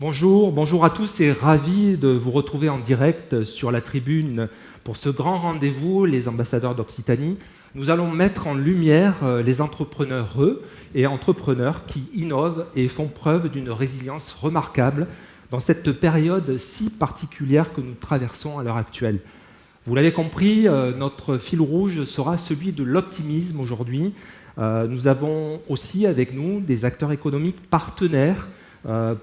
Bonjour à tous et ravi de vous retrouver en direct sur la tribune pour ce grand rendez-vous, les ambassadeurs d'Occitanie. Nous allons mettre en lumière les entrepreneurs et entrepreneurs qui innovent et font preuve d'une résilience remarquable dans cette période si particulière que nous traversons à l'heure actuelle. Vous l'avez compris, notre fil rouge sera celui de l'optimisme aujourd'hui. Nous avons aussi avec nous des acteurs économiques partenaires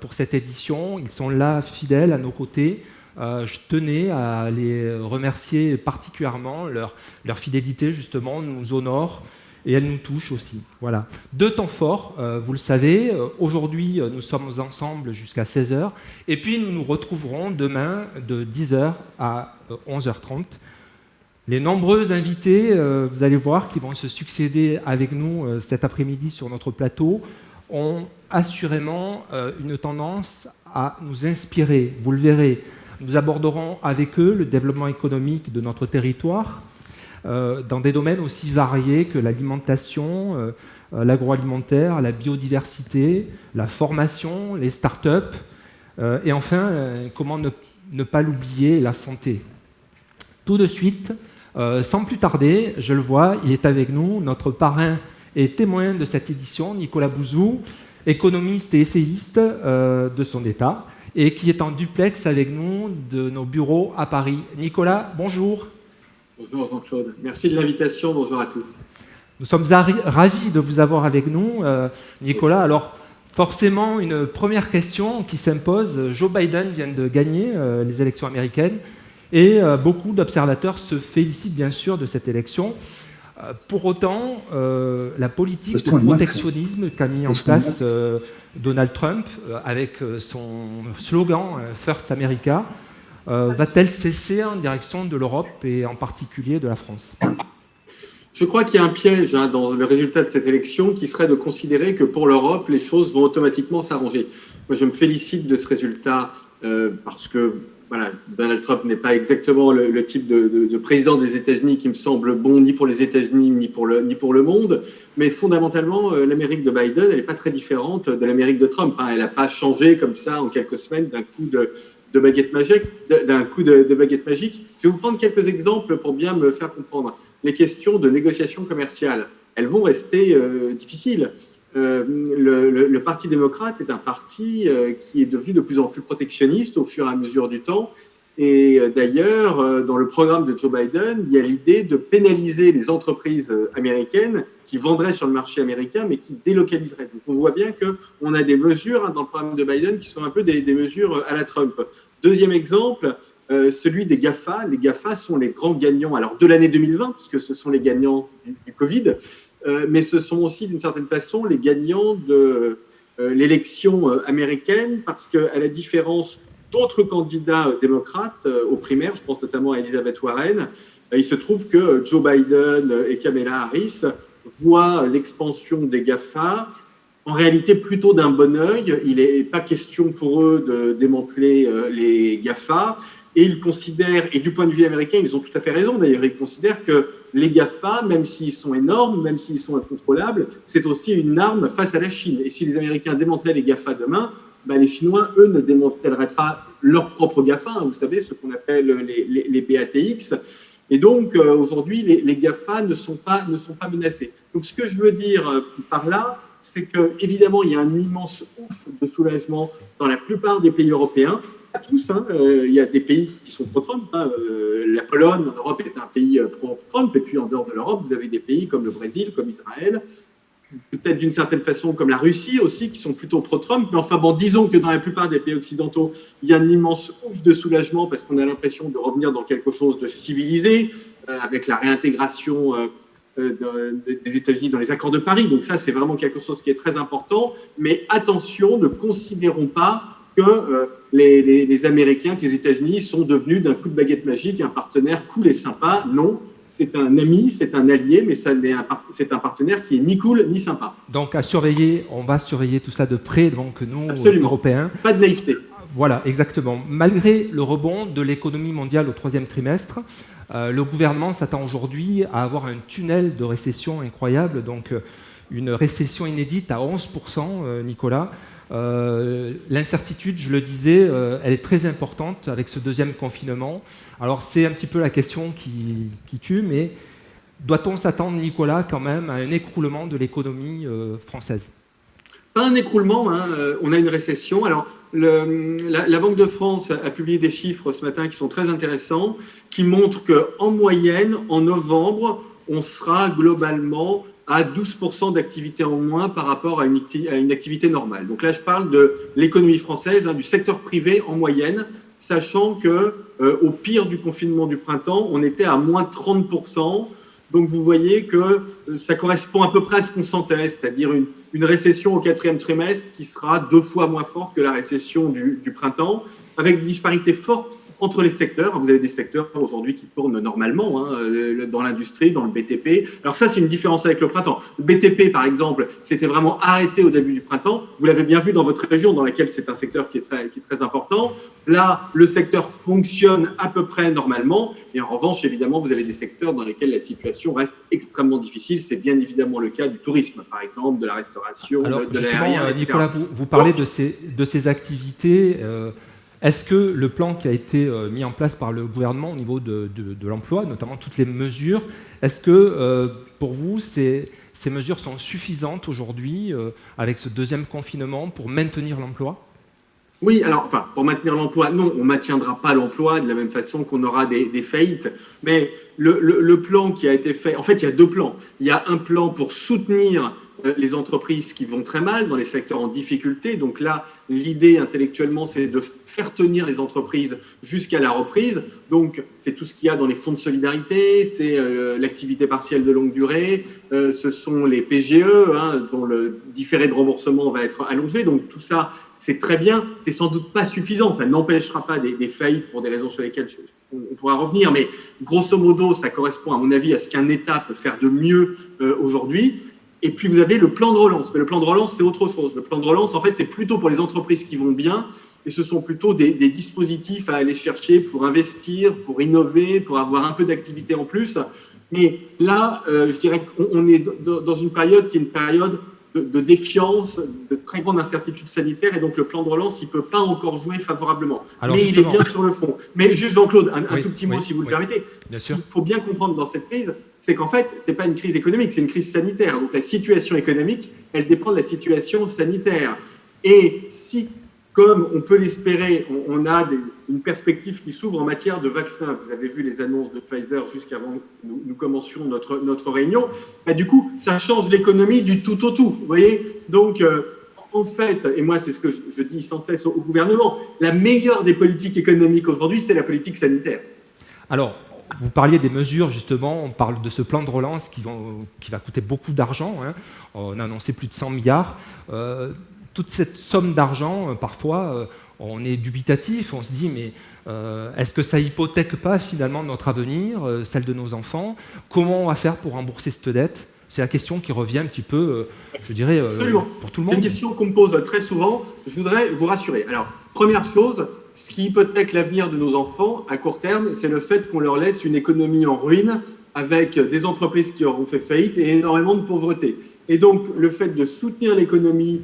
pour cette édition. Ils sont là, fidèles à nos côtés. Je tenais à les remercier particulièrement. Leur fidélité, justement, nous honore et elle nous touche aussi. Voilà. 2 temps forts, vous le savez. Aujourd'hui, nous sommes ensemble jusqu'à 16h. Et puis, nous nous retrouverons demain de 10h à 11h30. Les nombreux invités, vous allez voir, qui vont se succéder avec nous cet après-midi sur notre plateau, ont assurément une tendance à nous inspirer. Vous le verrez, nous aborderons avec eux le développement économique de notre territoire dans des domaines aussi variés que l'alimentation, l'agroalimentaire, la biodiversité, la formation, les start-up et enfin, comment ne pas l'oublier, la santé. Tout de suite, sans plus tarder, je le vois, il est avec nous, notre parrain et témoin de cette édition, Nicolas Bouzou, économiste et essayiste de son État, et qui est en duplex avec nous de nos bureaux à Paris. Nicolas, bonjour. Bonjour Jean-Claude, merci de l'invitation, bonjour à tous. Nous sommes ravis de vous avoir avec nous, Nicolas. Alors, forcément, une première question qui s'impose. Joe Biden vient de gagner les élections américaines, et beaucoup d'observateurs se félicitent bien sûr de cette élection. Pour autant, la politique de protectionnisme qu'a mis en place Donald Trump avec son slogan « First America » va-t-elle cesser en direction de l'Europe et en particulier de la France ? Je crois qu'il y a un piège dans le résultat de cette élection qui serait de considérer que pour l'Europe, les choses vont automatiquement s'arranger. Moi, je me félicite de ce résultat parce que voilà, Donald Trump n'est pas exactement le type de président des États-Unis qui me semble bon ni pour les États-Unis ni pour le monde. Mais fondamentalement, l'Amérique de Biden, elle n'est pas très différente de l'Amérique de Trump. Elle n'a pas changé comme ça en quelques semaines d'un coup de baguette magique. Je vais vous prendre quelques exemples pour bien me faire comprendre. Les questions de négociation commerciale, elles vont rester difficiles. Le Parti démocrate est un parti qui est devenu de plus en plus protectionniste au fur et à mesure du temps. Et d'ailleurs, dans le programme de Joe Biden, il y a l'idée de pénaliser les entreprises américaines qui vendraient sur le marché américain, mais qui délocaliseraient. Donc on voit bien qu'on a des mesures dans le programme de Biden qui sont un peu des mesures à la Trump. Deuxième exemple, celui des GAFA. Les GAFA sont les grands gagnants de l'année 2020, puisque ce sont les gagnants du Covid, mais ce sont aussi d'une certaine façon les gagnants de l'élection américaine, parce qu'à la différence d'autres candidats démocrates aux primaires, je pense notamment à Elizabeth Warren, il se trouve que Joe Biden et Kamala Harris voient l'expansion des GAFA en réalité plutôt d'un bon œil. Il n'est pas question pour eux de démanteler les GAFA. Et ils considèrent, et du point de vue américain, ils ont tout à fait raison d'ailleurs, ils considèrent que les GAFA, même s'ils sont énormes, même s'ils sont incontrôlables, c'est aussi une arme face à la Chine. Et si les Américains démantèlent les GAFA demain, les Chinois, eux, ne démantèleraient pas leurs propres GAFA, vous savez, ce qu'on appelle les BATX. Et donc, aujourd'hui, les GAFA ne sont pas menacés. Donc, ce que je veux dire par là, c'est qu'évidemment, il y a un immense ouf de soulagement dans la plupart des pays européens. Pas tous, il y a des pays qui sont pro-Trump. La Pologne, en Europe, est un pays pro-Trump. Et puis, en dehors de l'Europe, vous avez des pays comme le Brésil, comme Israël, peut-être d'une certaine façon comme la Russie aussi, qui sont plutôt pro-Trump. Mais enfin, disons que dans la plupart des pays occidentaux, il y a un immense ouf de soulagement parce qu'on a l'impression de revenir dans quelque chose de civilisé, avec la réintégration des États-Unis dans les accords de Paris. Donc ça, c'est vraiment quelque chose qui est très important. Mais attention, ne considérons pas que les Américains, que les États-Unis sont devenus d'un coup de baguette magique un partenaire cool et sympa. Non, c'est un ami, c'est un allié, mais c'est un partenaire qui est ni cool ni sympa. Donc à surveiller, on va surveiller tout ça de près, donc nous, Absolument. Européens. Pas de naïveté. Voilà, exactement. Malgré le rebond de l'économie mondiale au 3e trimestre, Le gouvernement s'attend aujourd'hui à avoir un tunnel de récession incroyable, donc une récession inédite à 11%, Nicolas. L'incertitude, je le disais, elle est très importante avec ce deuxième confinement. Alors c'est un petit peu la question qui tue, mais doit-on s'attendre, Nicolas, quand même, à un écroulement de l'économie française ? Pas un écroulement, hein, on a une récession. Alors, la Banque de France a publié des chiffres ce matin qui sont très intéressants, qui montrent qu'en moyenne, en novembre, on sera globalement à 12% d'activité en moins par rapport à une activité normale. Donc là, je parle de l'économie française, hein, du secteur privé en moyenne, sachant que au pire du confinement du printemps, on était à moins 30%. Donc vous voyez que ça correspond à peu près à ce qu'on sentait, c'est-à-dire une récession au 4e trimestre qui sera 2 fois moins forte que la récession du printemps, avec des disparités fortes entre les secteurs. Vous avez des secteurs aujourd'hui qui tournent normalement, hein, dans l'industrie, dans le BTP. Alors ça, c'est une différence avec le printemps. Le BTP, par exemple, s'était vraiment arrêté au début du printemps. Vous l'avez bien vu dans votre région, dans laquelle c'est un secteur qui est très important. Là, le secteur fonctionne à peu près normalement. Et en revanche, évidemment, vous avez des secteurs dans lesquels la situation reste extrêmement difficile. C'est bien évidemment le cas du tourisme, par exemple, de la restauration, de l'aérien, etc. Nicolas, vous parlez de ces activités. Est-ce que le plan qui a été mis en place par le gouvernement au niveau de l'emploi, notamment toutes les mesures, est-ce que pour vous, ces mesures sont suffisantes aujourd'hui avec ce deuxième confinement pour maintenir l'emploi ? Oui, alors, enfin, pour maintenir l'emploi, non, on ne maintiendra pas l'emploi de la même façon qu'on aura des faillites. Mais le plan qui a été fait, en fait, il y a 2 plans. Il y a un plan pour soutenir les entreprises qui vont très mal, dans les secteurs en difficulté. Donc là, l'idée intellectuellement, c'est de faire tenir les entreprises jusqu'à la reprise. Donc, c'est tout ce qu'il y a dans les fonds de solidarité, c'est l'activité partielle de longue durée, ce sont les PGE, hein, dont le différé de remboursement va être allongé. Donc, tout ça, c'est très bien. C'est sans doute pas suffisant. Ça n'empêchera pas des faillites pour des raisons sur lesquelles on pourra revenir. Mais grosso modo, ça correspond, à mon avis, à ce qu'un État peut faire de mieux aujourd'hui. Et puis, vous avez le plan de relance. Mais le plan de relance, c'est autre chose. Le plan de relance, en fait, c'est plutôt pour les entreprises qui vont bien. Et ce sont plutôt des dispositifs à aller chercher pour investir, pour innover, pour avoir un peu d'activité en plus. Mais là, je dirais qu'on est dans une période qui est une période de défiance, de très grande incertitude sanitaire. Et donc, le plan de relance, il ne peut pas encore jouer favorablement. Alors, mais il est bien sur le fond. Mais juste, Jean-Claude, un tout petit mot, si vous le permettez. Bien sûr. Ce qu'il faut bien comprendre dans cette crise, c'est qu'en fait, ce n'est pas une crise économique, c'est une crise sanitaire. Donc la situation économique, elle dépend de la situation sanitaire. Et si, comme on peut l'espérer, on a une perspective qui s'ouvre en matière de vaccins, vous avez vu les annonces de Pfizer jusqu'avant que nous commencions notre réunion, bah, du coup, ça change l'économie du tout au tout. Vous voyez ? Donc, en fait, et moi c'est ce que je dis sans cesse au gouvernement, la meilleure des politiques économiques aujourd'hui, c'est la politique sanitaire. Alors, vous parliez des mesures, justement, on parle de ce plan de relance qui va coûter beaucoup d'argent, hein. On a annoncé plus de 100 milliards. Toute cette somme d'argent, parfois, on est dubitatif, on se dit, mais est-ce que ça hypothèque pas finalement notre avenir, celle de nos enfants ? Comment on va faire pour rembourser cette dette ? C'est la question qui revient un petit peu, je dirais, pour tout le monde. C'est une question qu'on me pose très souvent. Je voudrais vous rassurer. Alors, première chose, ce qui hypothèque l'avenir de nos enfants à court terme, c'est le fait qu'on leur laisse une économie en ruine avec des entreprises qui auront fait faillite et énormément de pauvreté. Et donc, le fait de soutenir l'économie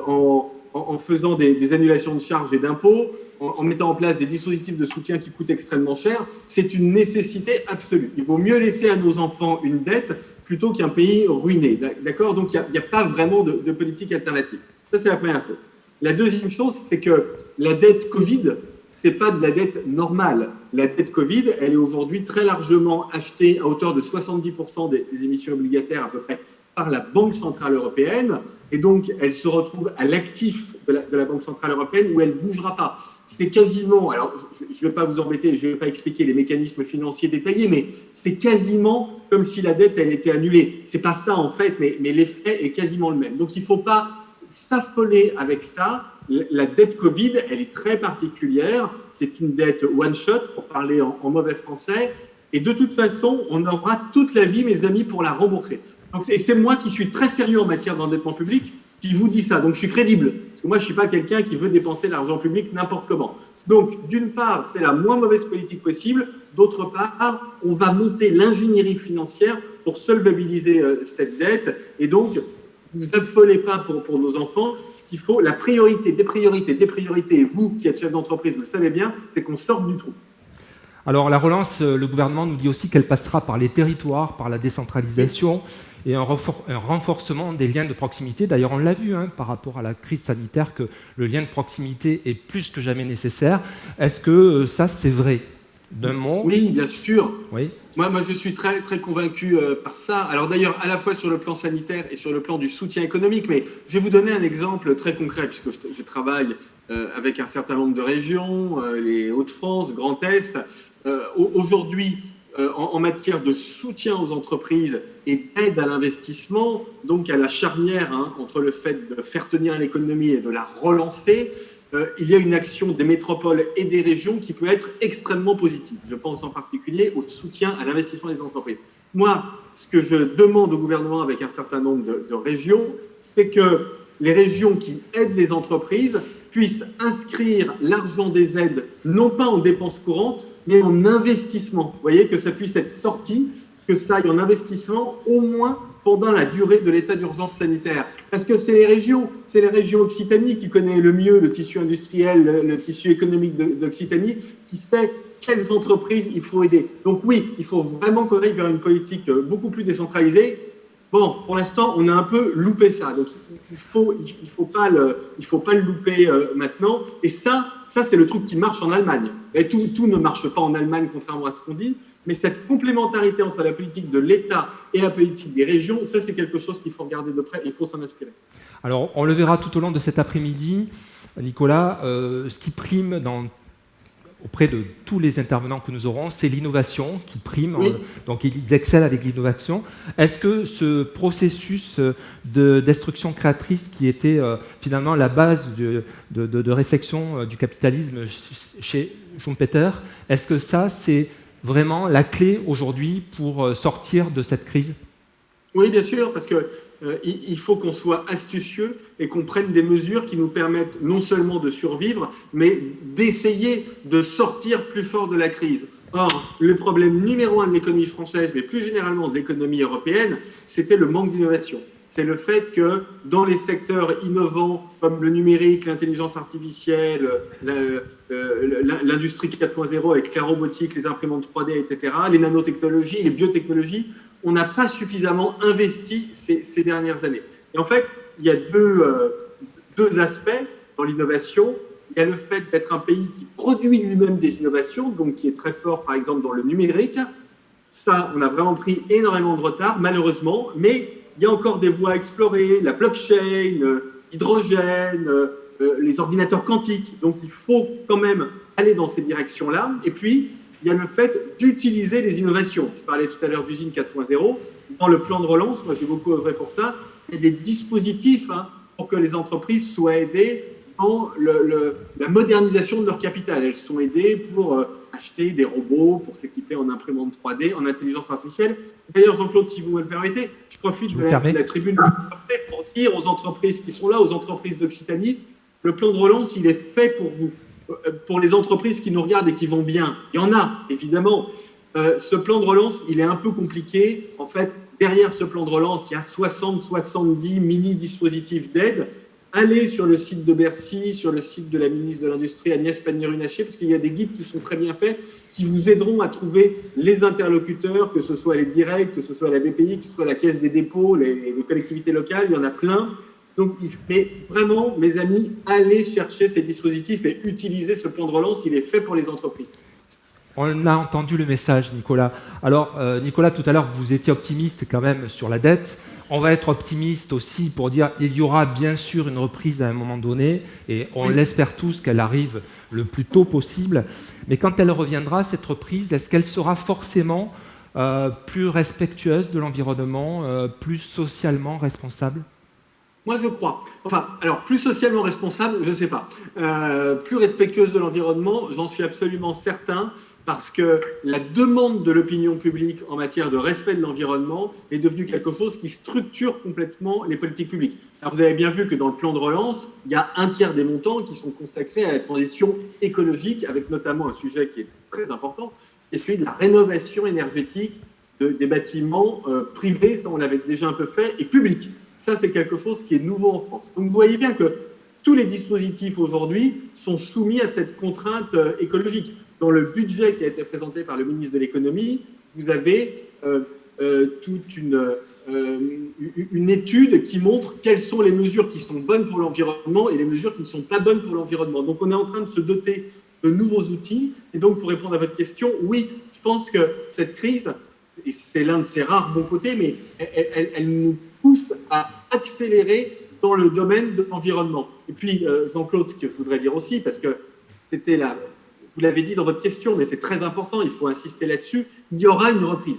en faisant des annulations de charges et d'impôts, en mettant en place des dispositifs de soutien qui coûtent extrêmement cher, c'est une nécessité absolue. Il vaut mieux laisser à nos enfants une dette plutôt qu'un pays ruiné. D'accord ? Donc, il n'y a pas vraiment de politique alternative. Ça, c'est la première chose. La deuxième chose, c'est que la dette Covid, ce n'est pas de la dette normale. La dette Covid, elle est aujourd'hui très largement achetée à hauteur de 70% des émissions obligataires à peu près par la Banque Centrale Européenne. Et donc, elle se retrouve à l'actif de la Banque Centrale Européenne où elle ne bougera pas. C'est quasiment, alors je ne vais pas vous embêter, je ne vais pas expliquer les mécanismes financiers détaillés, mais c'est quasiment comme si la dette, elle était annulée. Ce n'est pas ça en fait, mais l'effet est quasiment le même. Donc, il ne faut pas s'affoler avec ça. La dette Covid, elle est très particulière. C'est une dette one-shot, pour parler en mauvais français. Et de toute façon, on aura toute la vie, mes amis, pour la rembourser. Donc, et c'est moi qui suis très sérieux en matière d'endettement public qui vous dit ça. Donc, je suis crédible. Parce que moi, je ne suis pas quelqu'un qui veut dépenser l'argent public n'importe comment. Donc, d'une part, c'est la moins mauvaise politique possible. D'autre part, on va monter l'ingénierie financière pour solvabiliser cette dette. Et donc, ne vous affolez pas pour nos enfants. Ce qu'il faut, la priorité, des priorités, vous qui êtes chef d'entreprise, vous le savez bien, c'est qu'on sorte du trou. Alors la relance, le gouvernement nous dit aussi qu'elle passera par les territoires, par la décentralisation et un renforcement des liens de proximité. D'ailleurs, on l'a vu par rapport à la crise sanitaire que le lien de proximité est plus que jamais nécessaire. Est-ce que ça, c'est vrai? D'un mot? Oui, bien sûr. Oui. Moi, je suis très, très convaincu par ça. Alors d'ailleurs, à la fois sur le plan sanitaire et sur le plan du soutien économique, mais je vais vous donner un exemple très concret, puisque je travaille avec un certain nombre de régions, les Hauts-de-France, Grand Est. Aujourd'hui, en matière de soutien aux entreprises et d'aide à l'investissement, donc à la charnière entre le fait de faire tenir l'économie et de la relancer, il y a une action des métropoles et des régions qui peut être extrêmement positive. Je pense en particulier au soutien à l'investissement des entreprises. Moi, ce que je demande au gouvernement avec un certain nombre de régions, c'est que les régions qui aident les entreprises puissent inscrire l'argent des aides, non pas en dépenses courantes, mais en investissement. Vous voyez, que ça puisse être sorti, que ça aille en investissement, au moins pendant la durée de l'état d'urgence sanitaire. Parce que c'est les régions Occitanie qui connaît le mieux le tissu industriel, le tissu économique d'Occitanie, qui sait quelles entreprises il faut aider. Donc oui, il faut vraiment qu'on aille vers une politique beaucoup plus décentralisée. Bon, pour l'instant, on a un peu loupé ça. Donc il faut pas le louper maintenant. Et ça c'est le truc qui marche en Allemagne. Et tout ne marche pas en Allemagne, contrairement à ce qu'on dit. Mais cette complémentarité entre la politique de l'État et la politique des régions, ça c'est quelque chose qu'il faut regarder de près et il faut s'en inspirer. Alors on le verra tout au long de cet après-midi, Nicolas, ce qui prime auprès de tous les intervenants que nous aurons, c'est l'innovation qui prime, oui. Donc ils excellent avec l'innovation. Est-ce que ce processus de destruction créatrice qui était finalement la base de réflexion du capitalisme chez Schumpeter, est-ce que ça c'est vraiment la clé aujourd'hui pour sortir de cette crise? Oui, bien sûr, parce que il faut qu'on soit astucieux et qu'on prenne des mesures qui nous permettent non seulement de survivre, mais d'essayer de sortir plus fort de la crise. Or, le problème numéro 1 de l'économie française, mais plus généralement de l'économie européenne, c'était le manque d'innovation. C'est le fait que dans les secteurs innovants comme le numérique, l'intelligence artificielle, l'industrie 4.0 avec la robotique, les imprimantes 3D, etc., les nanotechnologies, les biotechnologies, on n'a pas suffisamment investi ces dernières années. Et en fait, il y a deux aspects dans l'innovation. Il y a le fait d'être un pays qui produit lui-même des innovations, donc qui est très fort, par exemple, dans le numérique. Ça, on a vraiment pris énormément de retard, malheureusement, mais il y a encore des voies à explorer, la blockchain, l'hydrogène, les ordinateurs quantiques. Donc, il faut quand même aller dans ces directions-là. Et puis, il y a le fait d'utiliser les innovations. Je parlais tout à l'heure d'usine 4.0. Dans le plan de relance, moi j'ai beaucoup œuvré pour ça, il y a des dispositifs pour que les entreprises soient aidées dans la modernisation de leur capital. Elles sont aidées pour acheter des robots, pour s'équiper en imprimante 3D, en intelligence artificielle. D'ailleurs, Jean-Claude, si vous me le permettez, je profite de la tribune pour dire aux entreprises qui sont là, aux entreprises d'Occitanie, le plan de relance, il est fait pour vous. Pour les entreprises qui nous regardent et qui vont bien. Il y en a, évidemment. Ce plan de relance, il est un peu compliqué. En fait, derrière ce plan de relance, il y a 60-70 mini-dispositifs d'aide. Allez sur le site de Bercy, sur le site de la ministre de l'Industrie, Agnès Pannier-Runacher, parce qu'il y a des guides qui sont très bien faits, qui vous aideront à trouver les interlocuteurs, que ce soit les directs, que ce soit la BPI, que ce soit la Caisse des dépôts, les collectivités locales, il y en a plein. Donc, mais vraiment, mes amis, allez chercher ces dispositifs et utilisez ce plan de relance, il est fait pour les entreprises. On a entendu le message, Nicolas. Alors, Nicolas, tout à l'heure, vous étiez optimiste quand même sur la dette. On va être optimiste aussi pour dire qu'il y aura bien sûr une reprise à un moment donné, et on l'espère tous qu'elle arrive le plus tôt possible. Mais quand elle reviendra, cette reprise, est-ce qu'elle sera forcément plus respectueuse de l'environnement, plus socialement responsable ? Moi, je crois. Enfin, alors, plus socialement responsable, je ne sais pas. Plus respectueuse de l'environnement, j'en suis absolument certain. parce que la demande de l'opinion publique en matière de respect de l'environnement est devenue quelque chose qui structure complètement les politiques publiques. Alors vous avez bien vu que dans le plan de relance, il y a un tiers des montants qui sont consacrés à la transition écologique, avec notamment un sujet qui est très important, qui est celui de la rénovation énergétique des bâtiments privés, ça on l'avait déjà un peu fait, et publics. Ça c'est quelque chose qui est nouveau en France. Donc vous voyez bien que tous les dispositifs aujourd'hui sont soumis à cette contrainte écologique. Dans le budget qui a été présenté par le ministre de l'économie, vous avez toute une étude qui montre quelles sont les mesures qui sont bonnes pour l'environnement et les mesures qui ne sont pas bonnes pour l'environnement. Donc on est en train de se doter de nouveaux outils. Et donc pour répondre à votre question, oui, je pense que cette crise, et c'est l'un de ses rares bons côtés, mais elle nous pousse à accélérer dans le domaine de l'environnement. Et puis Jean-Claude, ce que je voudrais dire aussi, parce que c'était là, vous l'avez dit dans votre question, mais c'est très important, il faut insister là-dessus, il y aura une reprise.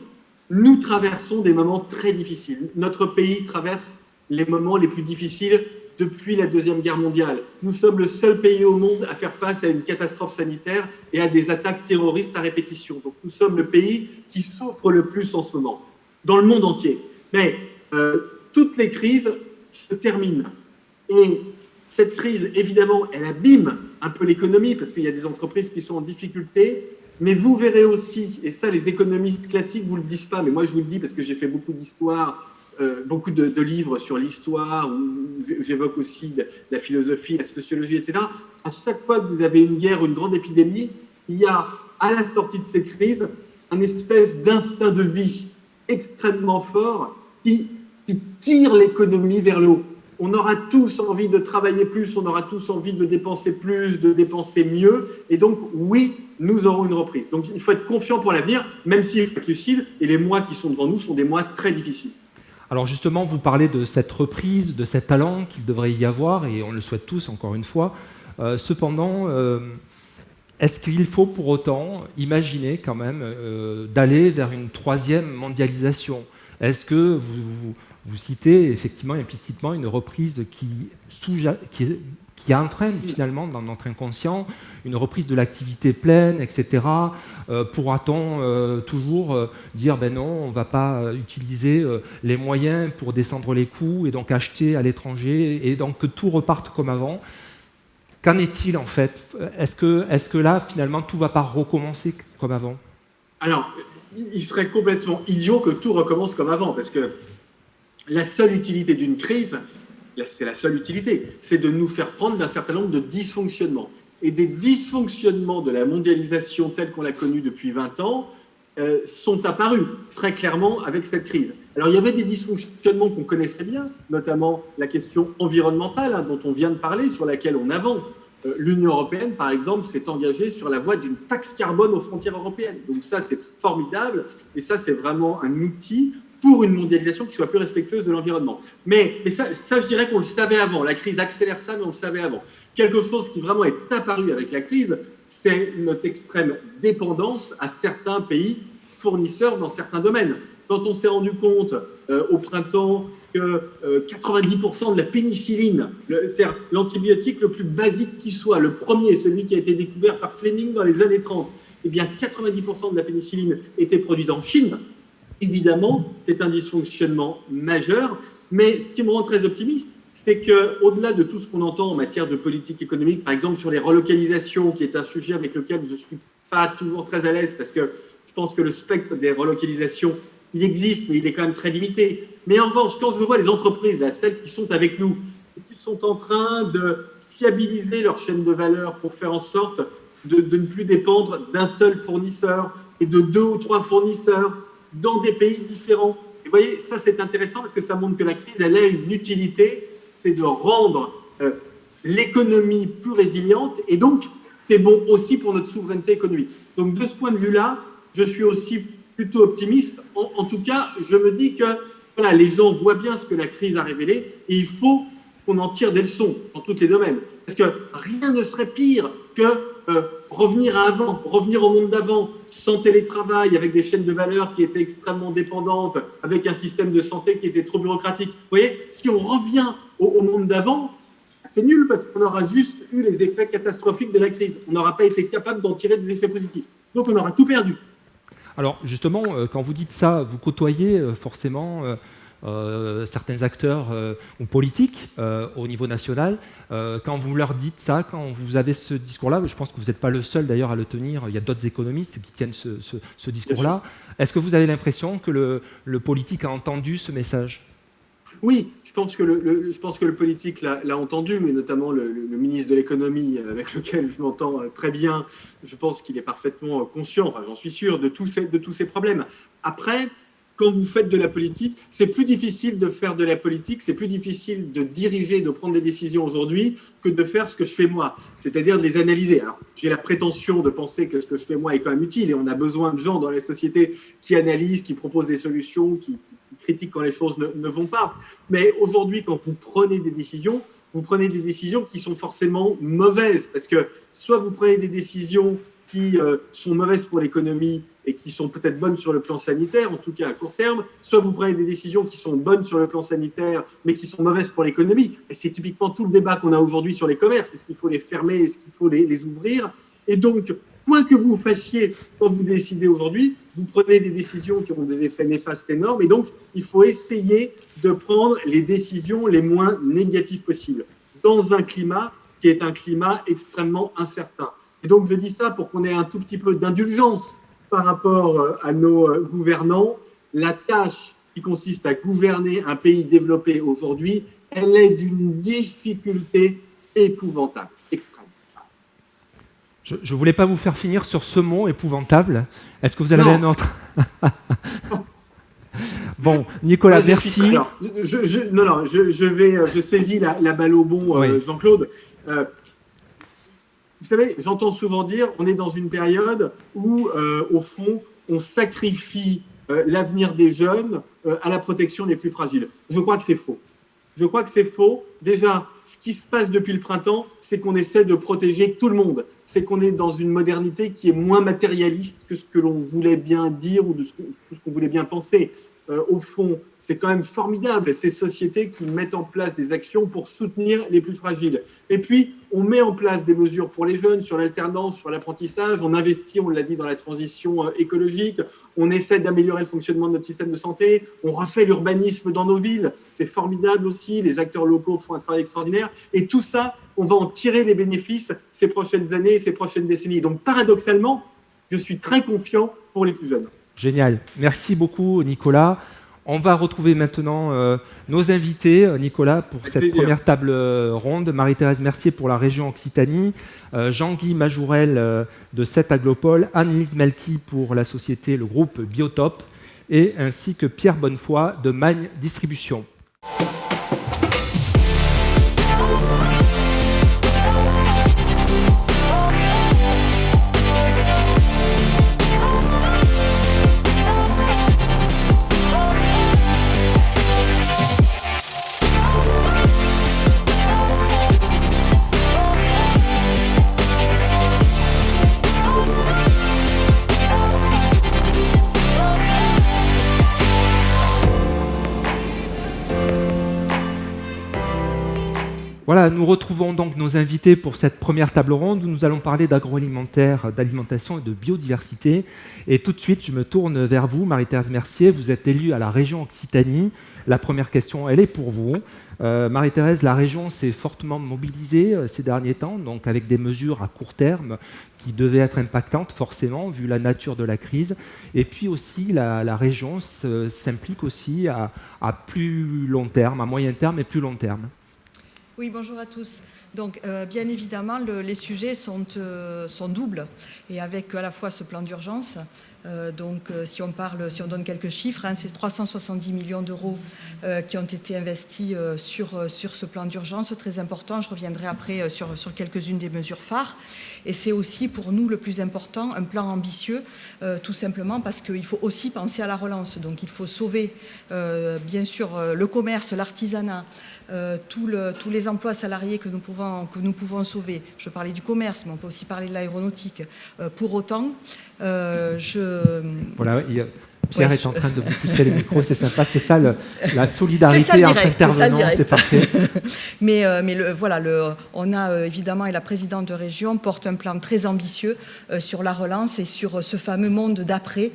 Nous traversons des moments très difficiles. Notre pays traverse les moments les plus difficiles depuis la Deuxième Guerre mondiale. Nous sommes le seul pays au monde à faire face à une catastrophe sanitaire et à des attaques terroristes à répétition. Donc nous sommes le pays qui souffre le plus en ce moment, dans le monde entier. Mais toutes les crises se terminent. Et cette crise, évidemment, elle abîme un peu l'économie parce qu'il y a des entreprises qui sont en difficulté, mais vous verrez aussi, et ça les économistes classiques ne vous le disent pas, mais moi je vous le dis parce que j'ai fait beaucoup d'histoire, beaucoup de livres sur l'histoire, où j'évoque aussi la philosophie, la sociologie, etc. À chaque fois que vous avez une guerre ou une grande épidémie, il y a à la sortie de ces crises un espèce d'instinct de vie extrêmement fort qui tire l'économie vers le haut. On aura tous envie de travailler plus, on aura tous envie de dépenser plus, de dépenser mieux. Et donc, oui, nous aurons une reprise. Donc, il faut être confiant pour l'avenir, même s'il faut être lucide. Et les mois qui sont devant nous sont des mois très difficiles. Alors justement, vous parlez de cette reprise, de cet allant qu'il devrait y avoir, et on le souhaite tous, encore une fois. Cependant, est-ce qu'il faut pour autant imaginer quand même d'aller vers une troisième mondialisation ? Est-ce que vous citez effectivement implicitement une reprise qui entraîne finalement dans notre inconscient une reprise de l'activité pleine, etc. Pourra-t-on toujours dire ben non, on ne va pas utiliser les moyens pour descendre les coûts et donc acheter à l'étranger et donc que tout reparte comme avant ? Qu'en est-il en fait ? Est-ce que là finalement tout ne va pas recommencer comme avant ? Alors, il serait complètement idiot que tout recommence comme avant, parce que la seule utilité d'une crise, c'est la seule utilité, c'est de nous faire prendre d'un certain nombre de dysfonctionnements. Et des dysfonctionnements de la mondialisation telle qu'on l'a connue depuis 20 ans sont apparus très clairement avec cette crise. Alors il y avait des dysfonctionnements qu'on connaissait bien, notamment la question environnementale dont on vient de parler, sur laquelle on avance. L'Union européenne, par exemple, s'est engagée sur la voie d'une taxe carbone aux frontières européennes. Donc ça, c'est formidable, et ça, c'est vraiment un outil pour une mondialisation qui soit plus respectueuse de l'environnement. Mais ça, je dirais qu'on le savait avant. La crise accélère ça, mais on le savait avant. Quelque chose qui vraiment est apparu avec la crise, c'est notre extrême dépendance à certains pays fournisseurs dans certains domaines. Quand on s'est rendu compte au printemps que 90% de la pénicilline, c'est l'antibiotique le plus basique qui soit, le premier, celui qui a été découvert par Fleming dans les années 30, eh bien 90% de la pénicilline était produite en Chine. Évidemment, c'est un dysfonctionnement majeur, mais ce qui me rend très optimiste, c'est qu'au-delà de tout ce qu'on entend en matière de politique économique, par exemple sur les relocalisations, qui est un sujet avec lequel je ne suis pas toujours très à l'aise, parce que je pense que le spectre des relocalisations, il existe, mais il est quand même très limité. Mais en revanche, quand je vois les entreprises, là, celles qui sont avec nous, qui sont en train de fiabiliser leur chaîne de valeur pour faire en sorte de ne plus dépendre d'un seul fournisseur et de 2 ou 3 fournisseurs dans des pays différents. Et vous voyez, ça c'est intéressant parce que ça montre que la crise, elle a une utilité, c'est de rendre l'économie plus résiliente et donc c'est bon aussi pour notre souveraineté économique. Donc de ce point de vue-là, je suis aussi plutôt optimiste. En tout cas, je me dis que voilà, les gens voient bien ce que la crise a révélé et il faut qu'on en tire des leçons dans tous les domaines. Parce que rien ne serait pire que revenir à avant, revenir au monde d'avant, sans télétravail, avec des chaînes de valeur qui étaient extrêmement dépendantes, avec un système de santé qui était trop bureaucratique. Vous voyez, si on revient au monde d'avant, c'est nul parce qu'on aura juste eu les effets catastrophiques de la crise. On n'aura pas été capable d'en tirer des effets positifs. Donc on aura tout perdu. Alors justement, quand vous dites ça, vous côtoyez forcément certains acteurs ou politiques au niveau national. Quand vous leur dites ça, quand vous avez ce discours-là, je pense que vous n'êtes pas le seul d'ailleurs à le tenir, il y a d'autres économistes qui tiennent ce discours-là. Est-ce que vous avez l'impression que le politique a entendu ce message ? Oui, je pense que le politique l'a entendu, mais notamment le ministre de l'économie, avec lequel je m'entends très bien. Je pense qu'il est parfaitement conscient, enfin, j'en suis sûr, de tous ces problèmes. Après, quand vous faites de la politique, c'est plus difficile de faire de la politique, c'est plus difficile de diriger, de prendre des décisions aujourd'hui que de faire ce que je fais moi, c'est-à-dire de les analyser. Alors, j'ai la prétention de penser que ce que je fais moi est quand même utile, et on a besoin de gens dans la société qui analysent, qui proposent des solutions, qui critiquent quand les choses ne vont pas. Mais aujourd'hui, quand vous prenez des décisions qui sont forcément mauvaises, parce que soit vous prenez des décisions qui sont mauvaises pour l'économie et qui sont peut-être bonnes sur le plan sanitaire, en tout cas à court terme, soit vous prenez des décisions qui sont bonnes sur le plan sanitaire, mais qui sont mauvaises pour l'économie. Et c'est typiquement tout le débat qu'on a aujourd'hui sur les commerces. Est-ce qu'il faut les fermer? Est-ce qu'il faut les ouvrir? Et donc, quoi que vous fassiez quand vous décidez aujourd'hui, vous prenez des décisions qui ont des effets néfastes énormes. Et donc, il faut essayer de prendre les décisions les moins négatives possibles dans un climat qui est un climat extrêmement incertain. Et donc, je dis ça pour qu'on ait un tout petit peu d'indulgence par rapport à nos gouvernants. La tâche qui consiste à gouverner un pays développé aujourd'hui, elle est d'une difficulté épouvantable, extrême. Je ne voulais pas vous faire finir sur ce mot épouvantable. Est-ce que vous en avez un autre? Bon, Nicolas, merci. Alors, je saisis la balle au bon, oui. Jean-Claude. Vous savez, j'entends souvent dire on est dans une période où, au fond, on sacrifie l'avenir des jeunes à la protection des plus fragiles. Je crois que c'est faux. Déjà, ce qui se passe depuis le printemps, c'est qu'on essaie de protéger tout le monde. C'est qu'on est dans une modernité qui est moins matérialiste que ce que l'on voulait bien dire ou de ce qu'on voulait bien penser. Au fond, c'est quand même formidable, ces sociétés qui mettent en place des actions pour soutenir les plus fragiles. Et puis, on met en place des mesures pour les jeunes, sur l'alternance, sur l'apprentissage, on investit, on l'a dit, dans la transition écologique, on essaie d'améliorer le fonctionnement de notre système de santé, on refait l'urbanisme dans nos villes, c'est formidable aussi, les acteurs locaux font un travail extraordinaire, et tout ça, on va en tirer les bénéfices ces prochaines années, ces prochaines décennies. Donc, paradoxalement, je suis très confiant pour les plus jeunes. Génial. Merci beaucoup, Nicolas. On va retrouver maintenant nos invités, Nicolas, pour avec cette plaisir. Première table ronde. Marie-Thérèse Mercier pour la région Occitanie, Jean-Guy Majourel de 7 Agglopole, Anne-Lise Melki pour la société, le groupe Biotop, et ainsi que Pierre Bonnefoy de Magne Distribution. Voilà, nous retrouvons donc nos invités pour cette première table ronde où nous allons parler d'agroalimentaire, d'alimentation et de biodiversité. Et tout de suite, je me tourne vers vous, Marie-Thérèse Mercier. Vous êtes élue à la région Occitanie. La première question, elle est pour vous. Marie-Thérèse, la région s'est fortement mobilisée ces derniers temps, donc avec des mesures à court terme qui devaient être impactantes forcément, vu la nature de la crise. Et puis aussi, la région s'implique aussi à plus long terme, à moyen terme et plus long terme. Oui, bonjour à tous. Donc, bien évidemment, les sujets sont doubles, et avec à la fois ce plan d'urgence. Si on donne quelques chiffres, c'est 370 millions d'euros qui ont été investis sur ce plan d'urgence, très important. Je reviendrai après sur quelques-unes des mesures phares. Et c'est aussi pour nous le plus important, un plan ambitieux, tout simplement parce qu'il faut aussi penser à la relance. Donc il faut sauver, bien sûr, le commerce, l'artisanat, tous les emplois salariés que nous pouvons sauver. Je parlais du commerce, mais on peut aussi parler de l'aéronautique. Pour autant, Voilà, Pierre est en train de vous pousser les micros, c'est sympa, c'est ça la solidarité entre intervenants, c'est parfait. Mais voilà, on a évidemment, et la présidente de région porte un plan très ambitieux sur la relance et sur ce fameux monde d'après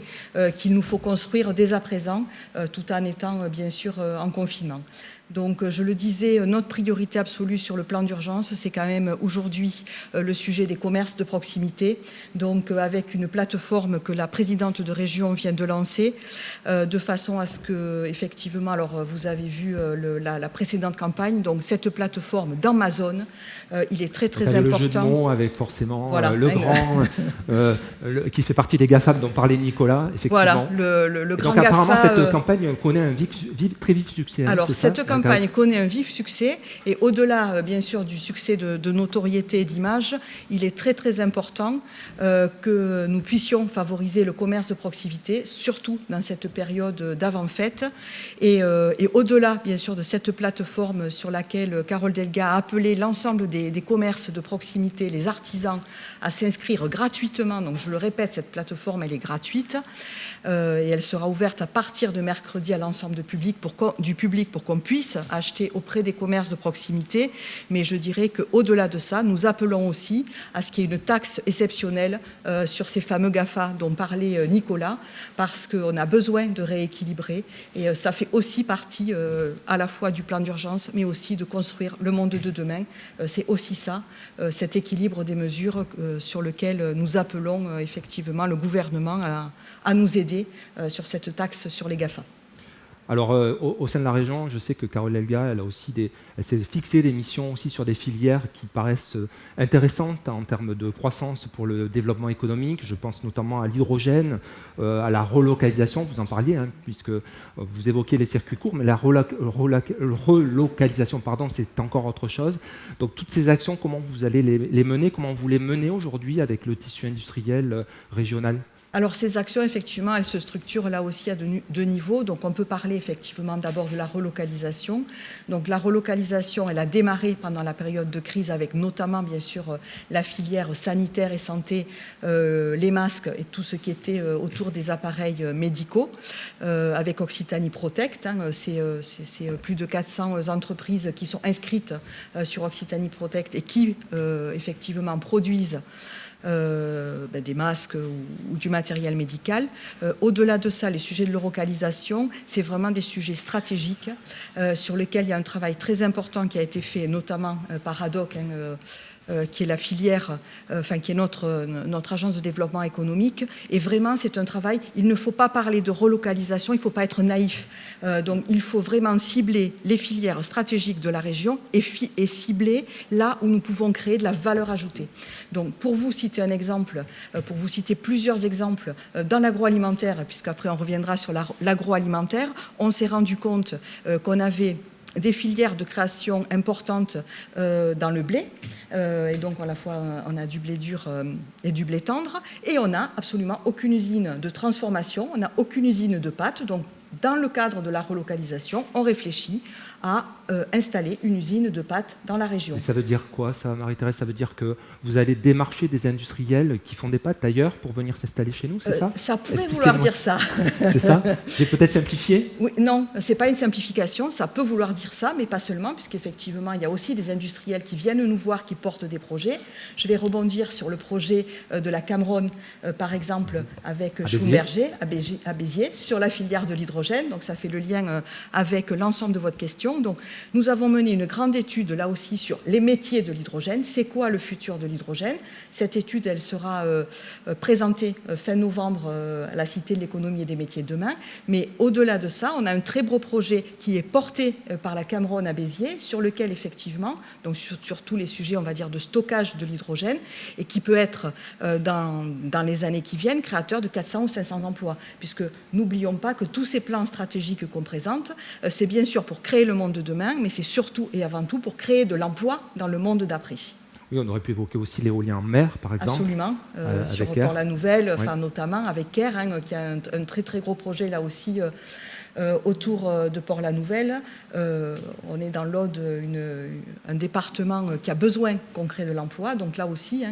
qu'il nous faut construire dès à présent, tout en étant bien sûr en confinement. Donc, je le disais, notre priorité absolue sur le plan d'urgence, c'est quand même aujourd'hui le sujet des commerces de proximité. Donc, avec une plateforme que la présidente de région vient de lancer, de façon à ce que, effectivement, alors vous avez vu la précédente campagne, donc cette plateforme dans ma zone, il est très très important. Le jeu de mots avec forcément voilà, le grand qui fait partie des GAFAM dont parlait Nicolas, effectivement. Voilà, le grand donc, GAFA. Apparemment, cette campagne connaît un très vif succès. Alors, cette campagne connaît un vif succès et au-delà, bien sûr, du succès de notoriété et d'image, il est très très important que nous puissions favoriser le commerce de proximité, surtout dans cette période d'avant-fête. Et au-delà, bien sûr, de cette plateforme sur laquelle Carole Delga a appelé l'ensemble des commerces de proximité, les artisans, à s'inscrire gratuitement. Donc, je le répète, cette plateforme, elle est gratuite et elle sera ouverte à partir de mercredi à l'ensemble du public pour qu'on puisse acheter auprès des commerces de proximité. Mais je dirais qu'au-delà de ça, nous appelons aussi à ce qu'il y ait une taxe exceptionnelle sur ces fameux GAFA dont parlait Nicolas, parce qu'on a besoin de rééquilibrer. Et ça fait aussi partie à la fois du plan d'urgence, mais aussi de construire le monde de demain. C'est aussi ça, cet équilibre des mesures sur lequel nous appelons effectivement le gouvernement à nous aider sur cette taxe sur les GAFA. Alors, au sein de la région, je sais que Carole Delga, elle s'est fixé des missions aussi sur des filières qui paraissent intéressantes en termes de croissance pour le développement économique. Je pense notamment à l'hydrogène, à la relocalisation, vous en parliez, hein, puisque vous évoquiez les circuits courts, mais la relocalisation, c'est encore autre chose. Donc, toutes ces actions, comment vous allez les mener, comment vous les menez aujourd'hui avec le tissu industriel régional ? Alors ces actions, effectivement, elles se structurent là aussi à deux niveaux. Donc on peut parler effectivement d'abord de la relocalisation. Donc la relocalisation, elle a démarré pendant la période de crise avec notamment, bien sûr, la filière sanitaire et santé, les masques et tout ce qui était autour des appareils médicaux, avec Occitanie Protect. C'est plus de 400 entreprises qui sont inscrites sur Occitanie Protect et qui, effectivement, produisent des masques ou du matériel médical. Au-delà de ça, les sujets de l'eurocalisation, c'est vraiment des sujets stratégiques sur lesquels il y a un travail très important qui a été fait, notamment par ADOC, qui est la filière, qui est notre agence de développement économique. Et vraiment, c'est un travail, il ne faut pas parler de relocalisation, il ne faut pas être naïf. Donc, il faut vraiment cibler les filières stratégiques de la région et cibler là où nous pouvons créer de la valeur ajoutée. Donc, pour vous citer un exemple, pour vous citer plusieurs exemples, dans l'agroalimentaire, puisqu'après on reviendra sur l'agroalimentaire, on s'est rendu compte qu'on avait des filières de création importantes dans le blé. Et donc, à la fois, on a du blé dur et du blé tendre. Et on n'a absolument aucune usine de transformation. On n'a aucune usine de pâtes. Donc, dans le cadre de la relocalisation, on réfléchit à installer une usine de pâtes dans la région. Et ça veut dire quoi, ça, Marie-Thérèse? Ça veut dire que vous allez démarcher des industriels qui font des pâtes ailleurs pour venir s'installer chez nous, c'est ça? Ça pourrait vouloir dire ça. C'est ça? J'ai peut-être simplifié? Oui, non, ce n'est pas une simplification, ça peut vouloir dire ça, mais pas seulement, puisqu'effectivement, il y a aussi des industriels qui viennent nous voir, qui portent des projets. Je vais rebondir sur le projet de la Cameron, par exemple, avec Schlumberger, à Béziers, sur la filière de l'hydrogène. Donc, ça fait le lien avec l'ensemble de votre question. Donc, nous avons mené une grande étude, là aussi, sur les métiers de l'hydrogène. C'est quoi le futur de l'hydrogène? Cette étude, elle sera présentée fin novembre à la Cité de l'économie et des métiers de demain. Mais au-delà de ça, on a un très beau projet qui est porté par la Cameron à Béziers, sur lequel, effectivement, donc sur tous les sujets, on va dire, de stockage de l'hydrogène, et qui peut être, dans les années qui viennent, créateur de 400 ou 500 emplois. Puisque, n'oublions pas que tous ces plans stratégiques qu'on présente, c'est bien sûr pour créer le monde de demain, mais c'est surtout et avant tout pour créer de l'emploi dans le monde d'après. Oui, on aurait pu évoquer aussi l'éolien en mer, par exemple. Absolument, sur Port-la-Nouvelle, notamment avec Caire, qui a un très très gros projet là aussi autour de Port-la-Nouvelle. On est dans l'Aude, un département qui a besoin qu'on crée de l'emploi. Donc là aussi,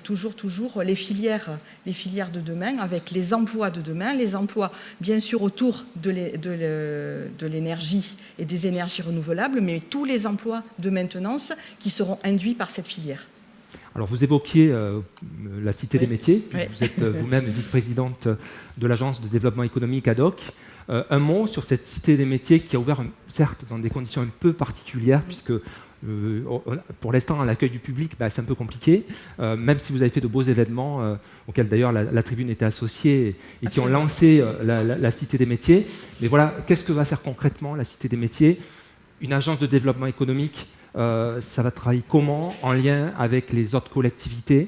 toujours les filières de demain, avec les emplois de demain, les emplois bien sûr autour de l'énergie et des énergies renouvelables, mais tous les emplois de maintenance qui seront induits par cette filière. Alors vous évoquiez la Cité des métiers, puis Oui. vous êtes vous-même vice-présidente de l'Agence de développement économique ADOC. Un mot sur cette Cité des métiers qui a ouvert, certes, dans des conditions un peu particulières, puisque pour l'instant, à l'accueil du public, c'est un peu compliqué, même si vous avez fait de beaux événements, auxquels d'ailleurs la tribune était associée, et qui ont lancé la Cité des métiers. Mais voilà, qu'est-ce que va faire concrètement la Cité des métiers? Une agence de développement économique, ça va travailler comment, en lien avec les autres collectivités?